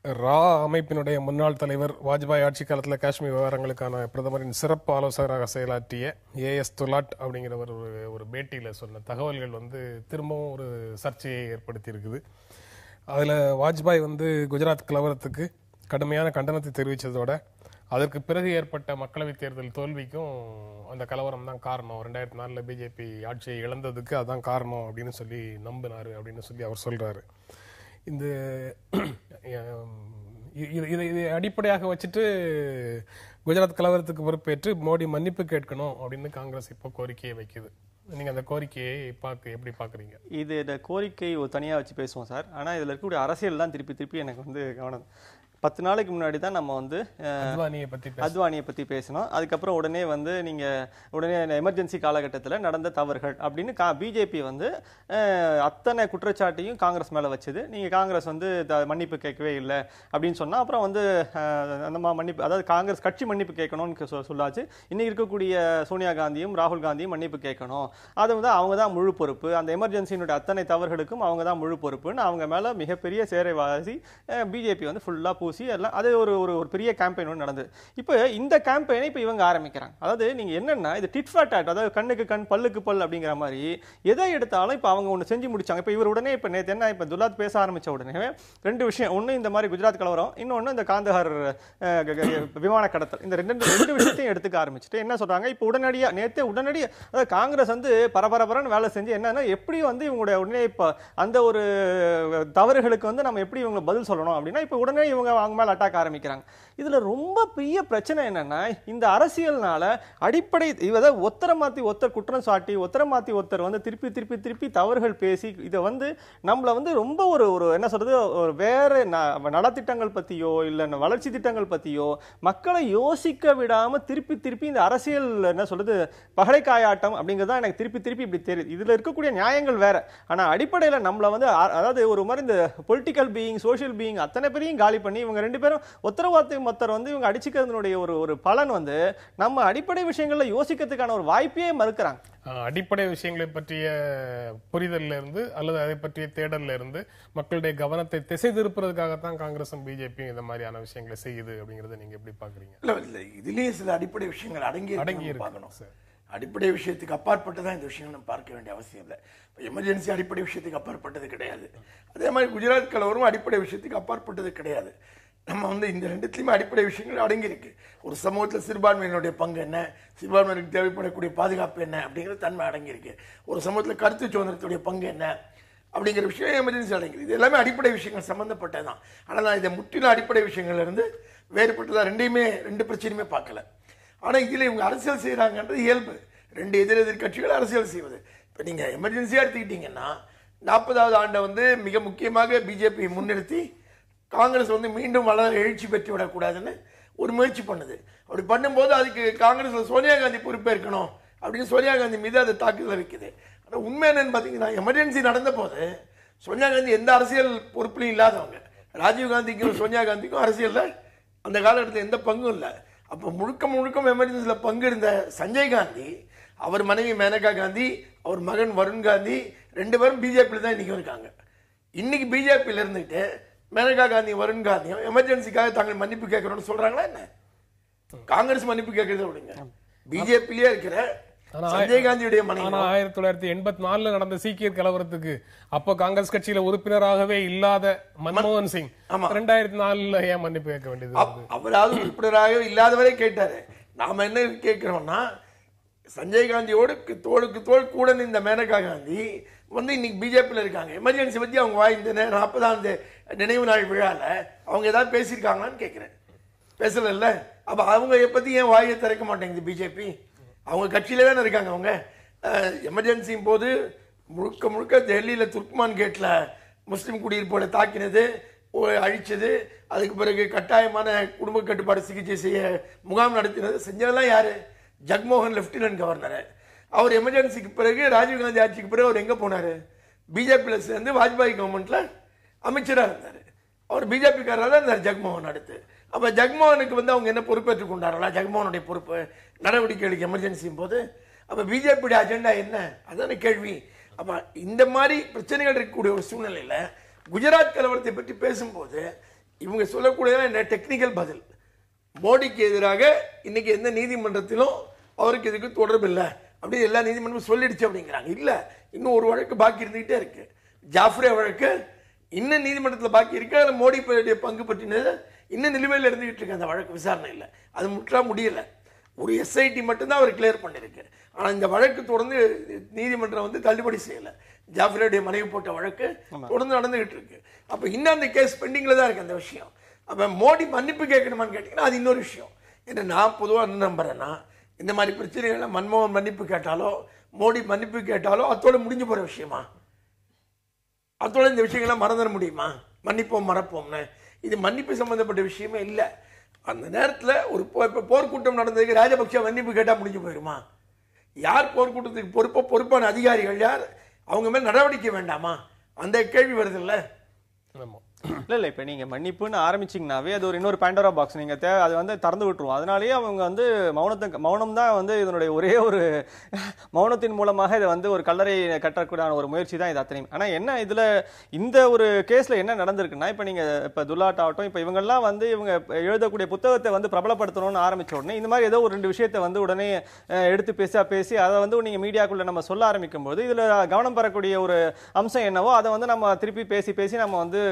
ரா அமைப்பினுடைய முன்னாள் தலைவர், வாஜ்பாய் ஆட்சி காலத்தில் காஷ்மீர் விவகாரங்களுக்கான பிரதமரின் சிறப்பு ஆலோசகராக செயலாற்றிய ஏஎஸ் துலாட் அப்படிங்கிறவர் ஒரு பேட்டியில் சொன்ன தகவல்கள் திரும்பவும் ஒரு சர்ச்சையை ஏற்படுத்தி இருக்குது. அதில் வாஜ்பாய் குஜராத் கலவரத்துக்கு கடுமையான கண்டனத்தை தெரிவித்ததோட அதற்கு பிறகு ஏற்பட்ட மக்களவைத் தேர்தல் தோல்விக்கும் அந்த கலவரம் தான் காரணம், 2004 பிஜேபி ஆட்சியை இழந்ததுக்கு அதான் காரணம் அப்படின்னு சொல்லி நம்பினாரு அப்படின்னு சொல்லி அவர் சொல்றாரு. இந்த இதை அடிப்படையாக வச்சுட்டு குஜராத் கலவரத்துக்கு பொறுப்பேற்று மோடி மன்னிப்பு கேட்கணும் அப்படின்னு காங்கிரஸ் இப்போ கோரிக்கையை வைக்குது. நீங்க அந்த கோரிக்கையை எப்படி பாக்குறீங்க? இந்த கோரிக்கை ஒரு தனியா வச்சு பேசுவோம் சார். ஆனா இதுல இருக்கக்கூடிய அரசியல் தான் திருப்பி எனக்கு கவனம். 10 நாளைக்கு முன்னாடி தான் நம்ம அத்வானியை பத்தி பேசணும். அதுக்கப்புறம் உடனே நீங்க எமர்ஜென்சி காலகட்டத்தில் நடந்த தவறுகள் அப்படின்னு பிஜேபி அத்தனை குற்றச்சாட்டையும் காங்கிரஸ் மேல வச்சது. நீங்க காங்கிரஸ் மன்னிப்பு கேட்கவே இல்லை அப்படின்னு சொன்னா அப்புறம் அந்த மன்னிப்பு, அதாவது காங்கிரஸ் கட்சி மன்னிப்பு கேட்கணும்னு சொல்லாச்சு. இன்னைக்கு இருக்கக்கூடிய சோனியா காந்தியும் ராகுல் காந்தியும் மன்னிப்பு கேட்கணும், அது அவங்க தான் முழு பொறுப்பு, அந்த எமர்ஜென்சியினுடைய அத்தனை தவறுகளுக்கும் அவங்க தான் முழு பொறுப்புன்னு அவங்க மேல மிகப்பெரிய சேரைவாசி பிஜேபி ஃபுல்லா எல்லாம். அது ஒரு பெரிய கேம்பெயின் நடந்தது. இப்போ இந்த கேம்பெயினை இப்போ இவங்க ஆரம்பிக்கிறாங்க. அதாவது நீங்க என்னன்னா, இது டிட் ஃபார் டாட், அதாவது கண்ணுக்கு கண் பல்லுக்கு பல் அப்படிங்கிற மாதிரி எதை எடுத்தாலும் இப்போ அவங்க ஒன்று செஞ்சு முடிச்சாங்க. இப்போ இவர் உடனே இப்போ நேற்று என்ன, இப்போ துலாத் பேச ஆரம்பிச்ச உடனே 2 விஷயம், ஒன்று இந்த மாதிரி குஜராத் கலவரம், இன்னொன்று இந்த காந்தஹார் விமான கடத்தல், இந்த ரெண்டு விஷயத்தையும் எடுத்துக்க ஆரம்பிச்சுட்டு என்ன சொல்றாங்க, இப்போ உடனடியாக அதாவது காங்கிரஸ் பரபரன்னு வேலை செஞ்சு என்னன்னா, எப்படி இவங்களுடைய உடனே இப்போ அந்த ஒரு தவறுகளுக்கு நம்ம எப்படி இவங்க பதில் சொல்லணும் அப்படின்னா, இப்போ உடனே இவங்க அவங்க மேல அட்டாக் ஆரம்பிக்கிறாங்க. இதுல ரொம்ப பெரிய பிரச்சனை என்னன்னா, இந்த அரசியல்னால அடிப்படை இவத ஒத்தர மாத்தி ஒத்தர் குற்றம் சாட்டி ஒத்தர மாத்தி ஒருத்தர் வந்து திருப்பி திருப்பி திருப்பி தவறுகள் பேசி இதை வந்து நம்மள வந்து ரொம்ப ஒரு ஒரு என்ன சொல்றது, ஒரு வேற நலத்திட்டங்கள் பத்தியோ இல்ல வளர்ச்சி திட்டங்கள் பத்தியோ மக்களை யோசிக்க விடாம திருப்பி திருப்பி இந்த அரசியல் என்ன சொல்றது பகடைக்காயாட்டம் அப்படிங்கறத எனக்கு திருப்பி திருப்பி இப்படி தெரியுது. இதுல இருக்கக்கூடிய நியாயங்கள் வேற, ஆனா அடிப்படையில நம்மள வந்து அதாவது ஒரு மாதிரி இந்த பொலிட்டிக்கல் பீயிங் சோசியல் பீயிங் அத்தனை பேரையும் காலி பண்ணி இவங்க ரெண்டு பேரும் ஒத்தரவாதத்தை மொத்தர் வந்து இவங்க அடிச்சுக்கிறதுனுடைய ஒரு பலன் வந்து நம்ம அடிப்படை விஷயங்கள்ல யோசிக்கிறதுக்கான ஒரு வாய்ப்பையே மறுக்கிறாங்க. அடிப்படை விஷயங்களை பற்றிய புரிதல்ல இருந்து அல்லது அதை பற்றிய தேடல்ல இருந்து மக்களுடைய கவனத்தை திசை திருப்புறதுக்காகத்தான் காங்கிரசும் பிஜேபியும் இந்த மாதிரியான விஷயங்களை செய்யுது அப்படிங்கறத நீங்க எப்படி பாக்குறீங்க? இல்ல இதுலயே சில அடிப்படை விஷயங்கள் அடங்கி பார்க்கணும் சார். அடிப்படை விஷயத்துக்கு அப்பாற்பட்டுதான் இந்த விஷயங்கள் நம்ம பார்க்க வேண்டிய அவசியம் இல்லை. எமர்ஜென்சி அடிப்படை விஷயத்துக்கு அப்பாற்பட்டது கிடையாது. அதே மாதிரி குஜராத் கலவரம் அடிப்படை விஷயத்துக்கு அப்பாற்பட்டது கிடையாது. நம்ம வந்து இந்த ரெண்டுத்திலுமே அடிப்படை விஷயங்கள் அடங்கியிருக்கு. ஒரு சமூகத்தில் சிறுபான்மையினுடைய பங்கு என்ன, சிறுபான்மையினருக்கு தேவைப்படக்கூடிய பாதுகாப்பு என்ன அப்படிங்கிற தன்மை அடங்கியிருக்கு. ஒரு சமூகத்தில் கருத்து சுதந்திரத்துடைய பங்கு என்ன அப்படிங்கிற விஷயம் எமர்ஜென்சி அடங்கியிருக்கு. இது எல்லாமே அடிப்படை விஷயங்கள் சம்பந்தப்பட்டதான். ஆனால் நான் இதை முற்றிலும் அடிப்படை விஷயங்கள்ல இருந்து வேறுபட்டதா ரெண்டு பிரச்சனையுமே பார்க்கல. ஆனால் இதில் இவங்க அரசியல் செய்கிறாங்கன்றது இயல்பு. ரெண்டு எதிர் கட்சிகள் அரசியல் செய்வது. இப்போ நீங்கள் எமர்ஜென்சியாக எடுத்துக்கிட்டீங்கன்னா 40வது ஆண்டை வந்து மிக முக்கியமாக பிஜேபி முன்னிறுத்தி காங்கிரஸ் வந்து மீண்டும் வளர எழுச்சி பெற்று விடக்கூடாதுன்னு ஒரு முயற்சி பண்ணுது. அப்படி பண்ணும்போது அதுக்கு காங்கிரஸ்ல சோனியா காந்தி பொறுப்பேற்கணும் அப்படின்னு சோனியா காந்தி மீது அது தாக்குதல் வைக்குது. ஆனால் உண்மை என்னன்னு பார்த்தீங்கன்னா, எமர்ஜென்சி நடந்த போது சோனியா காந்தி எந்த அரசியல் பொறுப்புலையும் இல்லாதவங்க. ராஜீவ் காந்திக்கும் சோனியா காந்திக்கும் அரசியலில் அந்த காலகட்டத்தில் எந்த பங்கும் இல்லை. அப்போ முழுக்க எமர்ஜென்சியில் பங்கு இருந்த சஞ்சய் காந்தி, அவர் மனைவி மேனகா காந்தி, அவர் மகன் வருண் காந்தி 2 பேரும் பிஜேபியில் தான் இன்னைக்கு இருக்காங்க. இன்னைக்கு பிஜேபியில் இருந்துட்டு மேனகா காந்தி வருண் காந்தியும் எமர்ஜென்சிக்காக தாங்கள் மன்னிப்பு கேட்கணும்னு சொல்றாங்களா என்ன? காங்கிரஸ் மன்னிப்பு கேட்கறத விடுங்க, பிஜேபியிலே இருக்கிற சஞ்சய் காந்தியுடைய மனைவி 1984 நடந்த சீக்கியர் கலவரத்துக்கு அப்ப காங்கிரஸ் கட்சியில உறுப்பினராகவே இல்லாத மன்மோகன் சிங் 2004 ஏன் மன்னிப்பு கேட்க வேண்டியது? அவராவது உறுப்பினராகவே இல்லாதவரே கேட்டாரு. நாம என்ன கேட்கிறோம்னா, சஞ்சய் காந்தியோடு தோளுக்கு தோள் கூட இந்த மேனகா காந்தி வந்து இன்னைக்கு பிஜேபியில் இருக்காங்க. எமர்ஜென்சி பத்தி அவங்க இந்த 40ஆம் நினைவு நாள் விழால அவங்க ஏதாவது பேசியிருக்காங்களான்னு கேட்கிறேன். பேசல. அப்ப அவங்க பத்தி ஏன் வாயை திறக்க மாட்டேங்குது பிஜேபி? அவங்க கட்சியில தானே இருக்காங்க. அவங்க எமர்ஜென்சியும் போது முழுக்க டெல்லியில துர்க்மான் கேட்ல முஸ்லிம் குடியிருப்போட தாக்கினது, அழிச்சது, அதுக்கு பிறகு கட்டாயமான குடும்ப கட்டுப்பாடு சிகிச்சை செய்ய முகாம் நடத்தினது செஞ்சதெல்லாம் யாரு? Jagmohan lieutenant governor. அவர் எமர்ஜென்சிக்கு பிறகு ராஜீவ்காந்தி ஆட்சிக்கு பிறகு அவர் எங்க போனாரு? பிஜேபியில் சேர்ந்து வாஜ்பாய் கவர்மெண்ட்ல அமைச்சராக இருந்தார். அவர் பிஜேபிக்காரராக தான் இருந்தார் ஜக்மோகன். அடுத்து அப்ப ஜக்மோகனுக்கு வந்து அவங்க என்ன பொறுப்பேற்றுக் கொண்டார்களா? ஜக்மோகனுடைய பொறுப்பு நடவடிக்கைகளுக்கு எமர்ஜென்சியும் போது அப்ப பிஜேபியுடைய அஜெண்டா என்ன? அதான கேள்வி. அப்ப இந்த மாதிரி பிரச்சனைகள் இருக்கக்கூடிய ஒரு சூழ்நிலையில குஜராத் கலவரத்தை பற்றி பேசும்போது இவங்க சொல்லக்கூடிய டெக்னிக்கல் பதில், மோடிக்கு எதிராக இன்னைக்கு எந்த நீதிமன்றத்திலும் அவருக்கு இதுக்கு தொடர்பு இல்லை அப்படி எல்லா நீதிமன்றமும் சொல்லிடுச்சு அப்படிங்கிறாங்க. இல்ல, இன்னும் ஒரு வழக்கு பாக்கி இருந்துகிட்டே இருக்கு. ஜாஃப்ரே வழக்கு இன்னும் நீதிமன்றத்தில் பாக்கி இருக்கு. அதுல மோடி பங்கு பற்றினது இன்னும் நிலுவையில் இருந்துகிட்டு இருக்கு. அந்த வழக்கு விசாரணை இல்லை, அது முற்றா முடியல. ஒரு எஸ்ஐடி மட்டும்தான் அவர் கிளியர் பண்ணிருக்கு. ஆனா இந்த வழக்கு தொடர்ந்து நீதிமன்றம் வந்து தள்ளுபடி செய்யல. ஜாஃப்ரேடைய மனைவி போட்ட வழக்கு தொடர்ந்து நடந்துகிட்டு இருக்கு. அப்ப இன்னும் அந்த கேஸ் பெண்டிங்ல தான் இருக்கு அந்த விஷயம். அப்ப மோடி மன்னிப்பு கேட்கணுமான்னு கேட்டீங்கன்னா அது இன்னொரு விஷயம். ஏன்னா நான் பொதுவாக என்ன நம்புறேன்னா, இந்த மாதிரி பிரச்சனைகளை மன்மோகன் மன்னிப்பு கேட்டாலோ மோடி மன்னிப்பு கேட்டாலோ அதோட முடிஞ்சு போற விஷயமா? அதோட இந்த விஷயங்கள்லாம் மறந்துட முடியுமா? மன்னிப்போம் மறப்போம்னு இது மன்னிப்பு சம்பந்தப்பட்ட விஷயமே இல்லை. அந்த நேரத்தில் ஒரு போர்க்கூட்டம் நடந்ததுக்கு ராஜபக்சே மன்னிப்பு கேட்டா முடிஞ்சு போயிருமா? யார் போர்க்கூட்டத்துக்கு பொறுப்பான அதிகாரிகள் யார்? அவங்க மேல் நடவடிக்கை வேண்டாமா? அந்த கேள்வி வருது இல்ல. இல்ல இப்ப நீங்க மன்னிப்புன்னு ஆரம்பிச்சீங்கன்னாவே அது ஒரு இன்னொரு பேண்டோரா பாக்ஸ் நீங்க அது வந்து திறந்து விட்டுருவோம். அதனாலேயே அவங்க வந்து மௌனம் தான் வந்து இதனுடைய ஒரே ஒரு மௌனத்தின் மூலமாக இதை வந்து ஒரு கல்லறை கட்டக்கூடிய ஒரு முயற்சி தான் இது அத்தனையும். ஆனா என்ன இதுல இந்த ஒரு கேஸ்ல என்ன நடந்திருக்குன்னா, இப்ப நீங்க இப்ப துலாட் ஆகட்டும், இப்ப இவங்கெல்லாம் வந்து இவங்க எழுதக்கூடிய புத்தகத்தை வந்து பிரபலப்படுத்தணும்னு ஆரம்பிச்ச உடனே இந்த மாதிரி ஏதோ ஒரு 2 விஷயத்தை வந்து உடனே எடுத்து பேசி அதை வந்து நீங்க மீடியாக்குள்ள நம்ம சொல்ல ஆரம்பிக்கும் போது இதுல கவனம் பெறக்கூடிய ஒரு அம்சம் என்னவோ அதை வந்து நம்ம திருப்பி பேசி நம்ம வந்து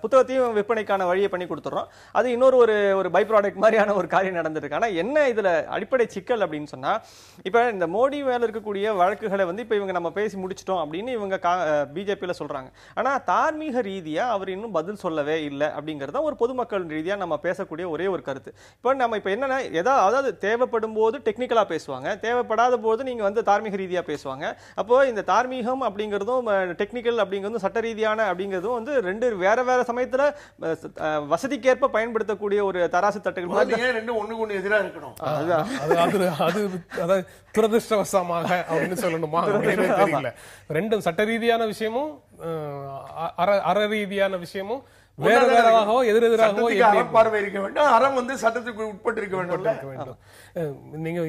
புத்தகத்தையும் விற்பனைக்கான வழியை பண்ணி கொடுத்துறோம். அது இன்னொரு ஒரு பை ப்ராடக்ட் மாதிரியான ஒரு காரியம் நடந்திருக்கு. ஆனா என்ன இதுல அடிப்படை சிக்கல் அப்படின்னு சொன்னா, இப்ப இந்த மோடி மேல இருக்கக்கூடிய வழக்குகளை வந்து இப்ப இவங்க நம்ம பேசி முடிச்சிட்டோம் அப்படின்னு இவங்க பிஜேபியில சொல்றாங்க. ஆனா தார்மீக ரீதியா அவர் இன்னும் பதில் சொல்லவே இல்லை அப்படிங்கறத ஒரு பொதுமக்கள் ரீதியா நம்ம பேசக்கூடிய ஒரே ஒரு கருத்து. இப்ப நம்ம இப்ப என்னன்னா, அதாவது தேவைப்படும் போது டெக்னிக்கலா பேசுவாங்க, தேவைப்படாத போது நீங்க வந்து தார்மீக ரீதியா பேசுவாங்க. அப்போ இந்த தார்மீகம் அப்படிங்கிறதும் டெக்னிக்கல் அப்படிங்கிறதும் சட்ட ரீதியான அப்படிங்கிறதும் வந்து ரெண்டு வேற வேற சமயத்துல வசதிக்கேற்ப பயன்படுத்தக்கூடிய ஒரு தராசு தட்டுகள் ரெண்டும் ஒண்ணுக்கு ஒண்ணு எதிரா இருக்கணும். அது துரதிருஷ்டவசமாக அப்படின்னு சொல்லணுமா தெரியல. ரெண்டும் சட்ட ரீதியான விஷயமும் அற ரீதியான விஷயமும் வேற வேறவாகவோ எதிரெதிராகவோ பார்வை இருக்க வேண்டும். அறம் வந்து சட்டத்துக்கு உட்பட்டு இருக்க வேண்டும். நீங்க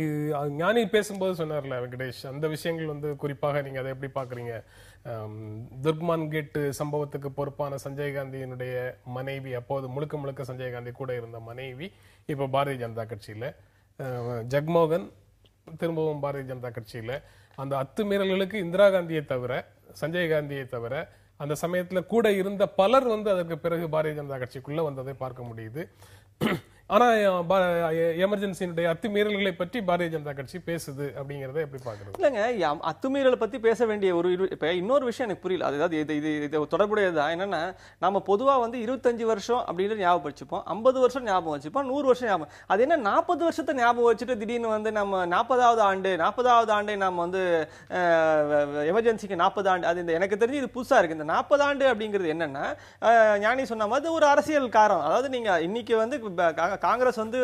ஞானி பேசும்போது சொன்னார்ல வெங்கடேஷ், அந்த விஷயங்கள் வந்து குறிப்பாக நீங்க அதை எப்படி பாக்குறீங்க? துர்க்மான் கேட் சம்பவத்துக்கு பொறுப்பான சஞ்சய் காந்தியினுடைய மனைவி, அப்போது முழுக்க முழுக்க சஞ்சய் காந்தி கூட இருந்த மனைவி, இப்ப பாரதிய ஜனதா கட்சியில, ஜக்மோகன் திரும்பவும் பாரதிய ஜனதா கட்சியில. அந்த அத்துமீறல்களுக்கு இந்திரா காந்தியை தவிர, சஞ்சய் காந்தியை தவிர அந்த சமயத்துல கூட இருந்த பலர் வந்து அதற்கு பிறகு பாரதிய ஜனதா கட்சிக்குள்ள வந்ததை பார்க்க முடியுது. ஆனா எமர்ஜென்சியினுடைய அத்துமீறல்களை பற்றி பாரதிய ஜனதா கட்சி பேசுது அப்படிங்கறத எப்படி பாக்குறது? இல்லங்க, அத்துமீறலை பத்தி பேச வேண்டிய இப்ப இன்னொரு விஷயம் எனக்கு புரியல. அதாவது இது தொடர்புடையதா என்னன்னா, நம்ம பொதுவா வந்து 25 வருஷம் அப்படின்னு ஞாபகம் 50 வருஷம் ஞாபகம் வச்சுப்போம், 100 வருஷம் ஞாபகம். அது என்ன 40 வருஷத்தை ஞாபகம் வச்சுட்டு திடீர்னு வந்து நம்ம 40வது ஆண்டை நாம வந்து எமர்ஜென்சிக்கு 40 ஆண்டு, அது எனக்கு தெரிஞ்சு இது புதுசா இருக்கு. இந்த 40 ஆண்டு அப்படிங்கிறது என்னன்னா, ஞானி சொன்ன மாதிரி ஒரு அரசியல் காரணம். அதாவது நீங்க இன்னைக்கு வந்து காங்கிரஸ் வந்து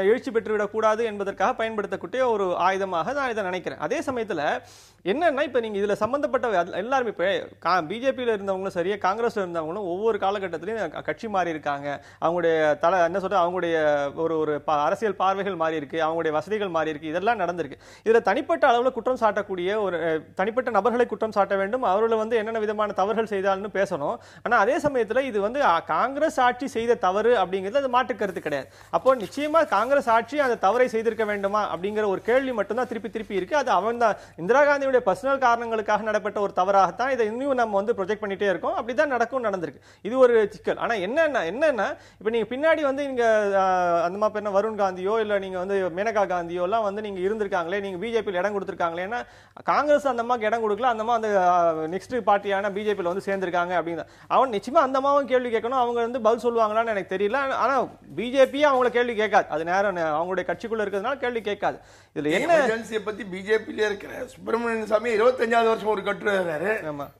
எழுச்சி பெற்றுவிடக் கூடாது என்பதற்காக பயன்படுத்தக்கூடிய ஒரு ஆயுதமாக நான் இதை நினைக்கிறேன். அதே சமயத்துல என்னன்னா, இப்ப நீங்க இதுல சம்பந்தப்பட்ட எல்லாருமே இப்ப பிஜேபியில இருந்தவங்களும் சரியா காங்கிரஸ்ல இருந்தவங்களும் ஒவ்வொரு காலகட்டத்திலையும் கட்சி மாறி இருக்காங்க. அவங்களுடைய என்ன சொல்ற அவங்களுடைய ஒரு அரசியல் பார்வைகள் மாறி இருக்கு, அவங்களுடைய வசதிகள் மாறி இருக்கு, இதெல்லாம் நடந்திருக்கு. இதுல தனிப்பட்ட அளவுல குற்றம் சாட்டக்கூடிய ஒரு தனிப்பட்ட நபர்களை குற்றம் சாட்ட வேண்டும், அவர்கள் வந்து என்னென்ன விதமான தவறுகள் செய்தாலும் பேசணும். ஆனா அதே சமயத்துல இது வந்து காங்கிரஸ் ஆட்சி செய்த தவறு அப்படிங்கிறது அது மாற்று கருத்து கிடையாது. அப்போ நிச்சயமா காங்கிரஸ் ஆட்சி அந்த தவறை செய்திருக்க வேண்டுமா அப்படிங்கிற ஒரு கேள்வி மட்டும்தான் திருப்பி இருக்கு. அது அவன் தான் இந்திரா காந்தியுடைய பர்சனல் காரணங்களுக்காக நடப்பட்ட ஒரு தவறாகத்தான் இதை இன்னும் நம்ம வந்து ப்ரொஜெக்ட் பண்ணிட்டே இருக்கோம். அப்படிதான் நடந்திருக்கு. இது ஒரு சிக்கல். ஆனா என்னன்னா இப்ப நீங்க பின்னாடி வந்து நீங்க அந்த மாதிரி வருண் காந்தியோ இல்ல நீங்க வந்து மேனகா காந்தியோ எல்லாம் வந்து நீங்க இருந்திருக்காங்களே, நீங்க பிஜேபியில் இடம் கொடுத்திருக்காங்களே, ஏன்னா காங்கிரஸ் அந்த அம்மாக்கு இடம் கொடுக்கல, அந்த அம்மா அந்த நெக்ஸ்ட் பார்ட்டியான பிஜேபியில் வந்து சேர்ந்திருக்காங்க அப்படின்னு அவன் நிச்சயமா அந்த அம்மாவும் கேள்வி கேட்கணும். அவங்க வந்து பதில் சொல்லுவாங்களான்னு எனக்கு தெரியல. ஆனா பிஜேபி அவங்களை கேள்வி கேட்காது, அது நேரம் அவங்களுடைய கட்சிக்குள்ள இருக்கிறதுனால கேள்வி கேட்காது. இதுல என்ன எமர்ஜென்சியை பத்தி பிஜேபியில இருக்கிற சுப்பிரமணியன் சாமி 25வது வருஷம் ஒரு கட்டுறாரு.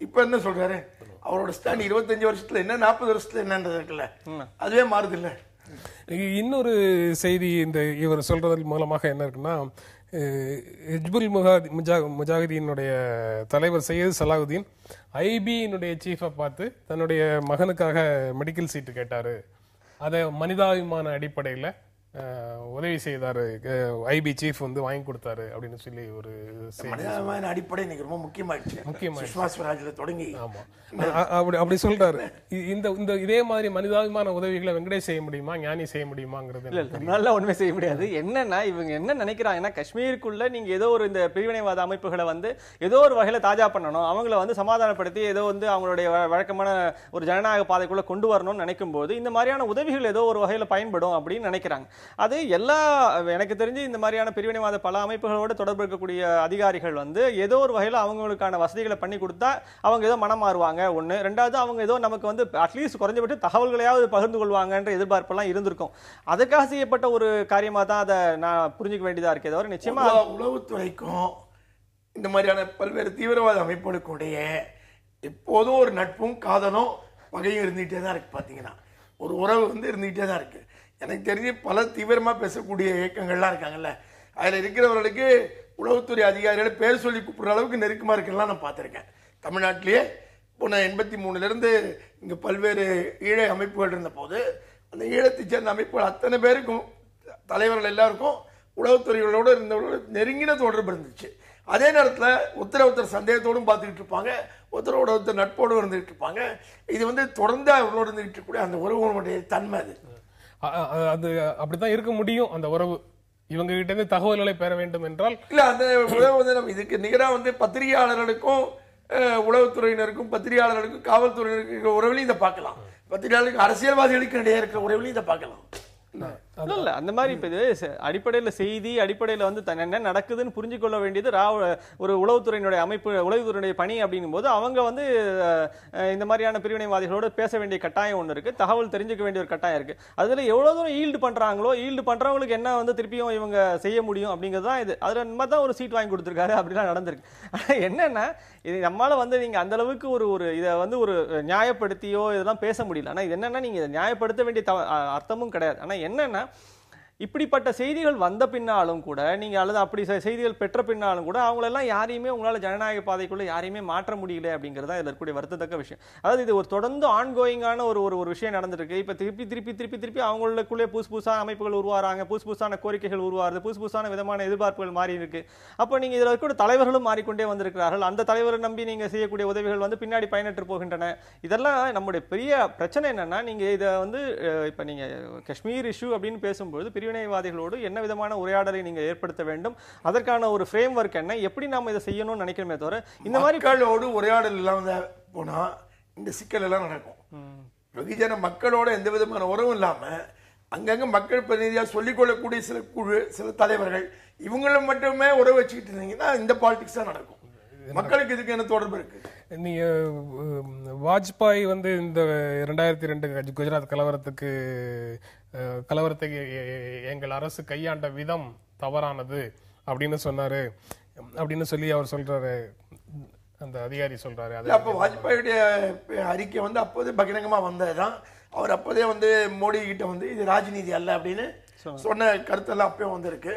இப்ப என்ன சொல்றாரு? அவரோட ஸ்டாண்ட் 25 வருஷத்துல என்ன 40 வருஷத்துல என்னன்றது இருக்குல்ல, அதுவே மாறுது இல்ல. இன்னொரு செய்தி இந்த இவர் சொல்றதன் மூலமாக என்ன இருக்குன்னா, ஹிஜ்புல் முஜாஹிதீனுடைய தலைவர் சையது சலாவுதீன் ஐபியினுடைய சீஃபை பார்த்து தன்னுடைய மகனுக்காக மெடிக்கல் சீட்டு கேட்டாரு, அதை மனிதாபிமான அடிப்படையில் உதவி செய்தாரு, ஐபி சீஃப் வந்து வாங்கி கொடுத்தாரு அப்படின்னு சொல்லி ஒரு மனிதாபிமான அடிப்படை இன்னைக்கு ரொம்ப முக்கியமாயிடுச்சு. சுஷ்மா ஸ்வராஜ்ல தொடங்கி ஆமா அப்படி சொல்றாரு. இந்த இதே மாதிரி மனிதாபிமான உதவிகளை வெங்கடேஷ் செய்ய முடியுமா, ஞானி செய்ய முடியுமாங்கிறது நல்லா ஒண்ணுமே செய்ய முடியாது. என்னன்னா இவங்க என்ன நினைக்கிறாங்கன்னா, காஷ்மீருக்குள்ள நீங்க ஏதோ ஒரு இந்த பிரிவினைவாத அமைப்புகளை வந்து ஏதோ ஒரு வகையில தாஜா பண்ணணும், அவங்கள வந்து சமாதானப்படுத்தி ஏதோ வந்து அவங்களுடைய வழக்கமான ஒரு ஜனநாயக பாதைக்குள்ள கொண்டு வரணும்னு நினைக்கும் போது இந்த மாதிரியான உதவிகள் ஏதோ ஒரு வகையில பயன்படும் அப்படின்னு நினைக்கிறாங்க. அது எனக்கு தெரிஞ்சு இந்த மாதிரியான பிரிவினைவாத பல அமைப்புகளோட தொடர்பு இருக்கக்கூடிய அதிகாரிகள் வந்து ஏதோ ஒரு வகையில அவங்களுக்கான வசதிகளை பண்ணி கொடுத்தா அவங்க ஏதோ மனம் மாறுவாங்க. ஒண்ணு. ரெண்டாவது, அவங்க ஏதோ நமக்கு வந்து அட்லீஸ்ட் குறைஞ்சபட்ச தகவல்களையாவது பகிர்ந்து கொள்வாங்கன்ற எதிர்பார்ப்பெல்லாம் இருந்திருக்கும். அதுக்காக செய்யப்பட்ட ஒரு காரியமா தான் அதை நான் புரிஞ்சுக்க வேண்டியதா இருக்கே தவிர நிச்சயமா உளவுத்துறைக்கும் இந்த மாதிரியான பல்வேறு தீவிரவாத அமைப்புகளுடைய எப்போதும் ஒரு நட்பும் காதலும் பகையும் இருந்துகிட்டே தான் இருக்கு. பாத்தீங்கன்னா ஒரு உறவு வந்து இருந்துகிட்டே தான் இருக்கு. எனக்கு தெரிஞ்சு பல தீவிரமா பேசக்கூடிய இயக்கங்கள்லாம் இருக்காங்கல்ல, அதுல இருக்கிறவர்களுக்கு உளவுத்துறை அதிகாரிகளை பேர் சொல்லி கூப்பிடுற அளவுக்கு நெருக்கமா இருக்கலாம் நான் பார்த்திருக்கேன். தமிழ்நாட்டிலேயே இப்போ நான் 83 இங்க பல்வேறு ஈழ அமைப்புகள் இருந்த போது அந்த ஈழத்தை சேர்ந்த அமைப்புகள் அத்தனை பேருக்கும் தலைவர்கள் எல்லாருக்கும் உளவுத்துறைகளோடு இருந்தவர்களோட நெருங்கின தொடர்பு இருந்துச்சு. அதே நேரத்தில் ஒருத்தர் சந்தேகத்தோடும் பார்த்துக்கிட்டு இருப்பாங்க, ஒருத்தர் நட்போடு இருந்துகிட்டு இருப்பாங்க. இது வந்து தொடர்ந்து அவர்களோடு இருந்துகிட்டு இருக்கக்கூடிய அந்த உறவுகளுடைய தன்மை. அது அப்படித்தான் இருக்க முடியும். அந்த உறவு இவங்க கிட்ட இருந்து தகவல்களை பெற வேண்டும் என்றால் இல்ல, அந்த உறவு வந்து நம்ம இதுக்கு நிகரா வந்து பத்திரிகையாளர்களுக்கும் உளவுத்துறையினருக்கும் பத்திரிகையாளர்களுக்கும் காவல்துறையினருக்கு இருக்கிற உறவுலையும் இதை பார்க்கலாம், பத்திரிகையாளருக்கு அரசியல்வாதிகளுக்கு இடையே இருக்கிற உறவுலையும் இதை பார்க்கலாம். இல்ல அந்த மாதிரி இப்ப இது அடிப்படையில செய்தி அடிப்படையில வந்து என்ன நடக்குதுன்னு புரிஞ்சு கொள்ள வேண்டியது ஒரு உளவுத்துறையினுடைய அமைப்பு, உளவுத்துறையினுடைய பணி அப்படிங்கும் போது அவங்க வந்து இந்த மாதிரியான பிரிவினைவாதிகளோட பேச வேண்டிய கட்டாயம் ஒண்ணு இருக்கு, தகவல் தெரிஞ்சுக்க வேண்டிய ஒரு கட்டாயம் இருக்கு. அதுல எவ்வளவு தூரம் ஈல்டு பண்றாங்களோ, ஈல்டு பண்றவங்களுக்கு என்ன வந்து திருப்பியும் இவங்க செய்ய முடியும் அப்படிங்கறதுதான் இது. அதுல நம்ம தான் ஒரு சீட் வாங்கி கொடுத்திருக்காரு, அப்படிலாம் நடந்திருக்கு. ஆனா என்னன்னா இது நம்மால வந்து நீங்க அந்த அளவுக்கு ஒரு இதை வந்து ஒரு நியாயப்படுத்தியோ இதெல்லாம் பேச முடியல. ஆனா இது என்னன்னா நீங்க இதை நியாயப்படுத்த வேண்டிய அர்த்தமும் கிடையாது. ஆனா என்னன்னா இப்படிப்பட்ட செய்திகள் வந்த பின்னாலும் கூட நீங்க அல்லது அப்படி செய்திகள் பெற்ற பின்னாலும் கூட அவங்களெல்லாம் யாரையுமே உங்களால ஜனநாயக பாதைக்குள்ள யாரையுமே மாற்ற முடியல அப்படிங்கிறது தான் இதுல இருக்கக்கூடிய வருத்தத்தக்க விஷயம். அதாவது இது ஒரு தொடர்ந்து ஆன்கோயிங்கான ஒரு விஷயம் நடந்துருக்கு. இப்ப திருப்பி அவங்களுக்குள்ளே புதுசான அமைப்புகள் உருவாறாங்க, புதுசான கோரிக்கைகள் உருவாருது, புதுசான விதமான எதிர்பார்ப்புகள் மாறி இருக்கு. அப்ப நீங்க இதுல கூட தலைவர்களும் மாறிக்கொண்டே வந்திருக்கிறார்கள். அந்த தலைவரை நம்பி நீங்க செய்யக்கூடிய உதவிகள் வந்து பின்னாடி பயனற்று போகின்றன. இதெல்லாம் நம்முடைய பெரிய பிரச்சனை. என்னன்னா நீங்க இதை வந்து இப்ப நீங்க காஷ்மீர் இஷ்யூ அப்படின்னு பேசும்போது பிரிவினைவாதிகளோடு என்ன விதமான உரையாடலை நீங்க ஏற்படுத்த வேண்டும், அதற்கான ஒரு ஃப்ரேம் ஒர்க் என்ன, எப்படி நாம இதை செய்யணும்னு நினைக்கிறோமே தவிர இந்த மாதிரி மக்களோடு உரையாடல் இல்லாம போனா இந்த சிக்கல் எல்லாம் நடக்கும். வெகுஜன மக்களோட எந்த விதமான உறவும் இல்லாம அங்கங்க மக்கள் பிரதிநிதியா சொல்லிக் கொள்ளக்கூடிய சில குழு, சில தலைவர்கள் இவங்களும் மட்டுமே உறவு வச்சுக்கிட்டு இருந்தீங்கன்னா இந்த பாலிடிக்ஸ் தான் நடக்கும். மக்களுக்கு இதுக்கு என்ன தொடர்பு இருக்கு? நீங்க வாஜ்பாய் வந்து இந்த 2002 குஜராத் கலவரத்தை எங்கள் அரசு கையாண்ட விதம் தவறானது அப்படின்னு சொன்னாரு அப்படின்னு சொல்லி அவர் சொல்றாரு, அந்த அதிகாரி சொல்றாரு. அப்ப வாஜ்பாயுடைய அறிக்கை வந்து அப்போதே பகிரங்கமா வந்ததுதான். அவர் அப்போதே வந்து மோடி கிட்ட வந்து இது ராஜ்நீதி அல்ல அப்படின்னு சொன்ன கருத்தெல்லாம் அப்பயும் வந்திருக்கு.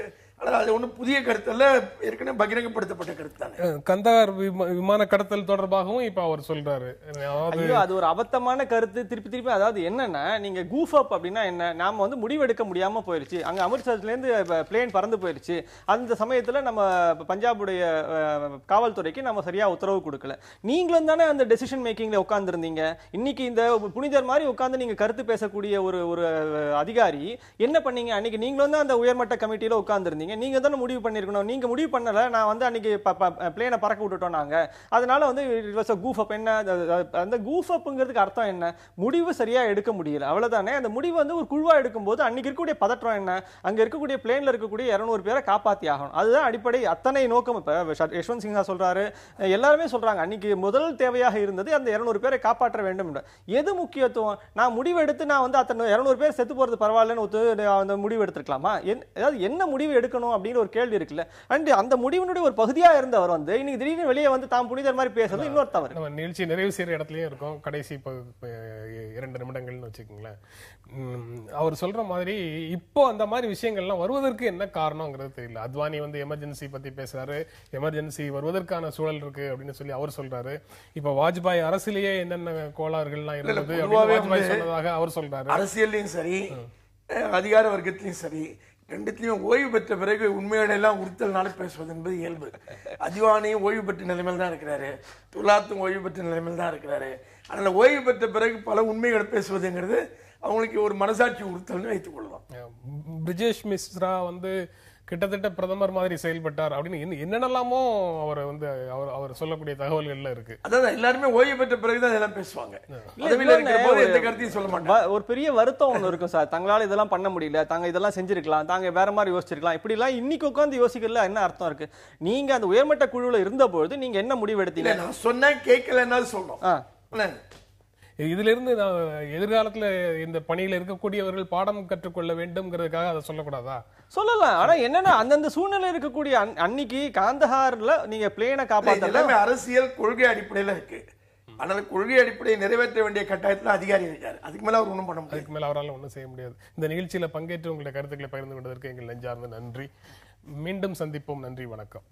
அது ஒன்றும் புதிய கருத்தல்ல, ஏற்கனவே பகிரங்கப்படுத்தப்பட்ட கருத்து தானே. கந்தார் விமான கடத்தல் தொடர்பாகவும் இப்ப அவர் சொல்றாரு. அது ஒரு அபத்தமான கருத்து. திருப்பி அதாவது என்னன்னா நீங்க கூஃப் அப் அப்படின்னா என்ன, நாம வந்து முடிவெடுக்க முடியாம போயிருச்சு. அங்க அமிர்தசர்ல இருந்து பிளேன் பறந்து போயிருச்சு. அந்த சமயத்துல நம்ம பஞ்சாபுடைய காவல்துறைக்கு நம்ம சரியா உத்தரவு கொடுக்கல. நீங்களும் தானே அந்த டெசிஷன் மேக்கிங்ல உட்கார்ந்து இருந்தீங்க. இன்னைக்கு இந்த புனிதர் மாதிரி உட்கார்ந்து நீங்க கருத்து பேசக்கூடிய ஒரு அதிகாரி என்ன பண்ணீங்க? அன்னைக்கு நீங்களும் தான் அந்த உயர்மட்ட கமிட்டியில உட்கார்ந்து இருந்தீங்க. நீங்க தான முடிவு பண்ணிருக்கணும். நீங்க முடிவு பண்ணல, நான் வந்து அன்னைக்கு பிளேனை பறக்க விட்டுட்டோம் நாங்க, அதனால வந்து it was a goof up. என்ன அந்த goof upங்கிறதுக்கு அர்த்தம் என்ன? முடிவு சரியா எடுக்க முடியல, அவ்வளவுதானே. அந்த முடிவு வந்து ஒரு குழுவா எடுக்கும்போது அன்னைக்கு இருக்கக்கூடிய பதற்றம் என்ன, அங்க இருக்கக்கூடிய பிளேன்ல இருக்கக்கூடிய 200 பேரை காப்பாத்தி ஆகணும். அதுதான் அடிப்படை. அத்தனை நோக்கம். இப்ப யஷ்வந்த் சின்ஹா சொல்றாரு, எல்லாருமே சொல்றாங்க அன்னைக்கு முதல் தேவையாக இருந்தது அந்த 200 பேரை காப்பாற்ற வேண்டும். எது முக்கியத்துவம்? நான் முடிவு எடுத்து நான் வந்து அத்தனை 200 பேர் செத்து போறது பரவாயில்லன்னு முடிவு எடுத்துக்கலாமா? என்ன முடிவு எடுக்கணும் அப்படின்னு ஒரு கேள்வி இருக்குல்ல. அந்த முடிவினுடைய ஒரு பகுதியா இருந்தவர் வந்து இன்னைக்கு திடீர்னு வெளியே வந்து தாம் புனிதர் மாதிரி பேசுறது இன்னொரு தவறு. நம்ம நிகழ்ச்சி நிறைவு செய்யற இடத்துலயும் இருக்கும், கடைசி 2 நிமிடங்கள்னு வச்சுக்கோங்களேன். அவர் சொல்ற மாதிரி இப்போ அந்த மாதிரி விஷயங்கள்லாம் வருவதற்கு என்ன காரணம்ங்கிறது தெரியல. அத்வானி வந்து எமர்ஜென்சி பத்தி பேசுறாரு, எமர்ஜென்சி வருவதற்கான சூழல் இருக்கு அப்படின்னு சொல்லி அவர் சொல்றாரு. இப்ப வாஜ்பாய் அரசியலேயே என்னென்ன கோளாறுகள்லாம் இருந்தது வாஜ்பாய் சொன்னதாக அவர் சொல்றாரு. அரசியல்லையும் சரி, அதிகார வர்க்கத்திலையும் சரி, ரெண்டுத்திலையும் ஓய்வு பெற்ற பிறகு உண்மையோட எல்லாம் உறுத்தல்னால பேசுவது என்பது இயல்பு. அத்வானியும் ஓய்வு பெற்ற நிலைமையில் தான் இருக்கிறாரு, துலாத்தும் ஓய்வு பெற்ற நிலைமையில் தான் இருக்கிறாரு. அதனால ஓய்வு பெற்ற பிறகு பல உண்மைகள் பேசுவதுங்கிறது அவங்களுக்கு ஒரு மனசாட்சி உறுத்தல்னு வைத்துக் கொள்ளலாம். பிரிஜேஷ் மிஸ்ரா வந்து கிட்டத்தட்ட பிரதமர் மாதிரி செயல்பட்டார் அப்படின்னு என்னென்னலாமோ அவர் சொல்லக்கூடிய தகவல்கள்ல இருக்கு. அதான் எல்லாருமே ஓய்வு பெற்ற பிறகுதான் இதெல்லாம் பேசுவாங்க. எந்த கருத்தையும் சொல்ல மாட்டாங்க. ஒரு பெரிய வருத்தம் ஒண்ணு இருக்கும் சார், தங்களால இதெல்லாம் பண்ண முடியல, தாங்க இதெல்லாம் செஞ்சிருக்கலாம், தாங்க வேற மாதிரி யோசிச்சிருக்கலாம், இப்படி எல்லாம் இன்னைக்கு உட்கார்ந்து யோசிக்கல என்ன அர்த்தம் இருக்கு? நீங்க அந்த உயர்மட்ட குழுல இருந்த பொழுது நீங்க என்ன முடிவு எடுத்தீங்க? நான் சொன்ன கேட்கலன்னா சொல்றோம். இதுல இருந்து எதிர்காலத்துல இந்த பணியில இருக்கக்கூடியவர்கள் பாடம் கற்றுக்கொள்ள வேண்டும்ங்கிறதுக்காக அதை சொல்லக்கூடாதா? சொல்லலாம். ஆனா என்னன்னா அந்தந்த சூழ்நிலை இருக்கக்கூடிய அன்னைக்கு காந்தஹார்ல நீங்க பிளேனை காப்பாத்தல அரசியல் கொள்கை அடிப்படையில இருக்கு. ஆனால் கொள்கை அடிப்படையை நிறைவேற்ற வேண்டிய கட்டாயத்தில் அதிகாரி இருக்காரு. அதுக்கு மேல அவர் ஒன்றும் பண்ண முடியாது. அதுக்கு மேல அவரால் ஒன்றும் செய்ய முடியாது. இந்த நிகழ்ச்சியில பங்கேற்று உங்களுடைய கருத்துக்களை பகிர்ந்து கொண்டதற்கு எங்கள் நெஞ்சார்ந்த நன்றி. மீண்டும் சந்திப்போம். நன்றி, வணக்கம்.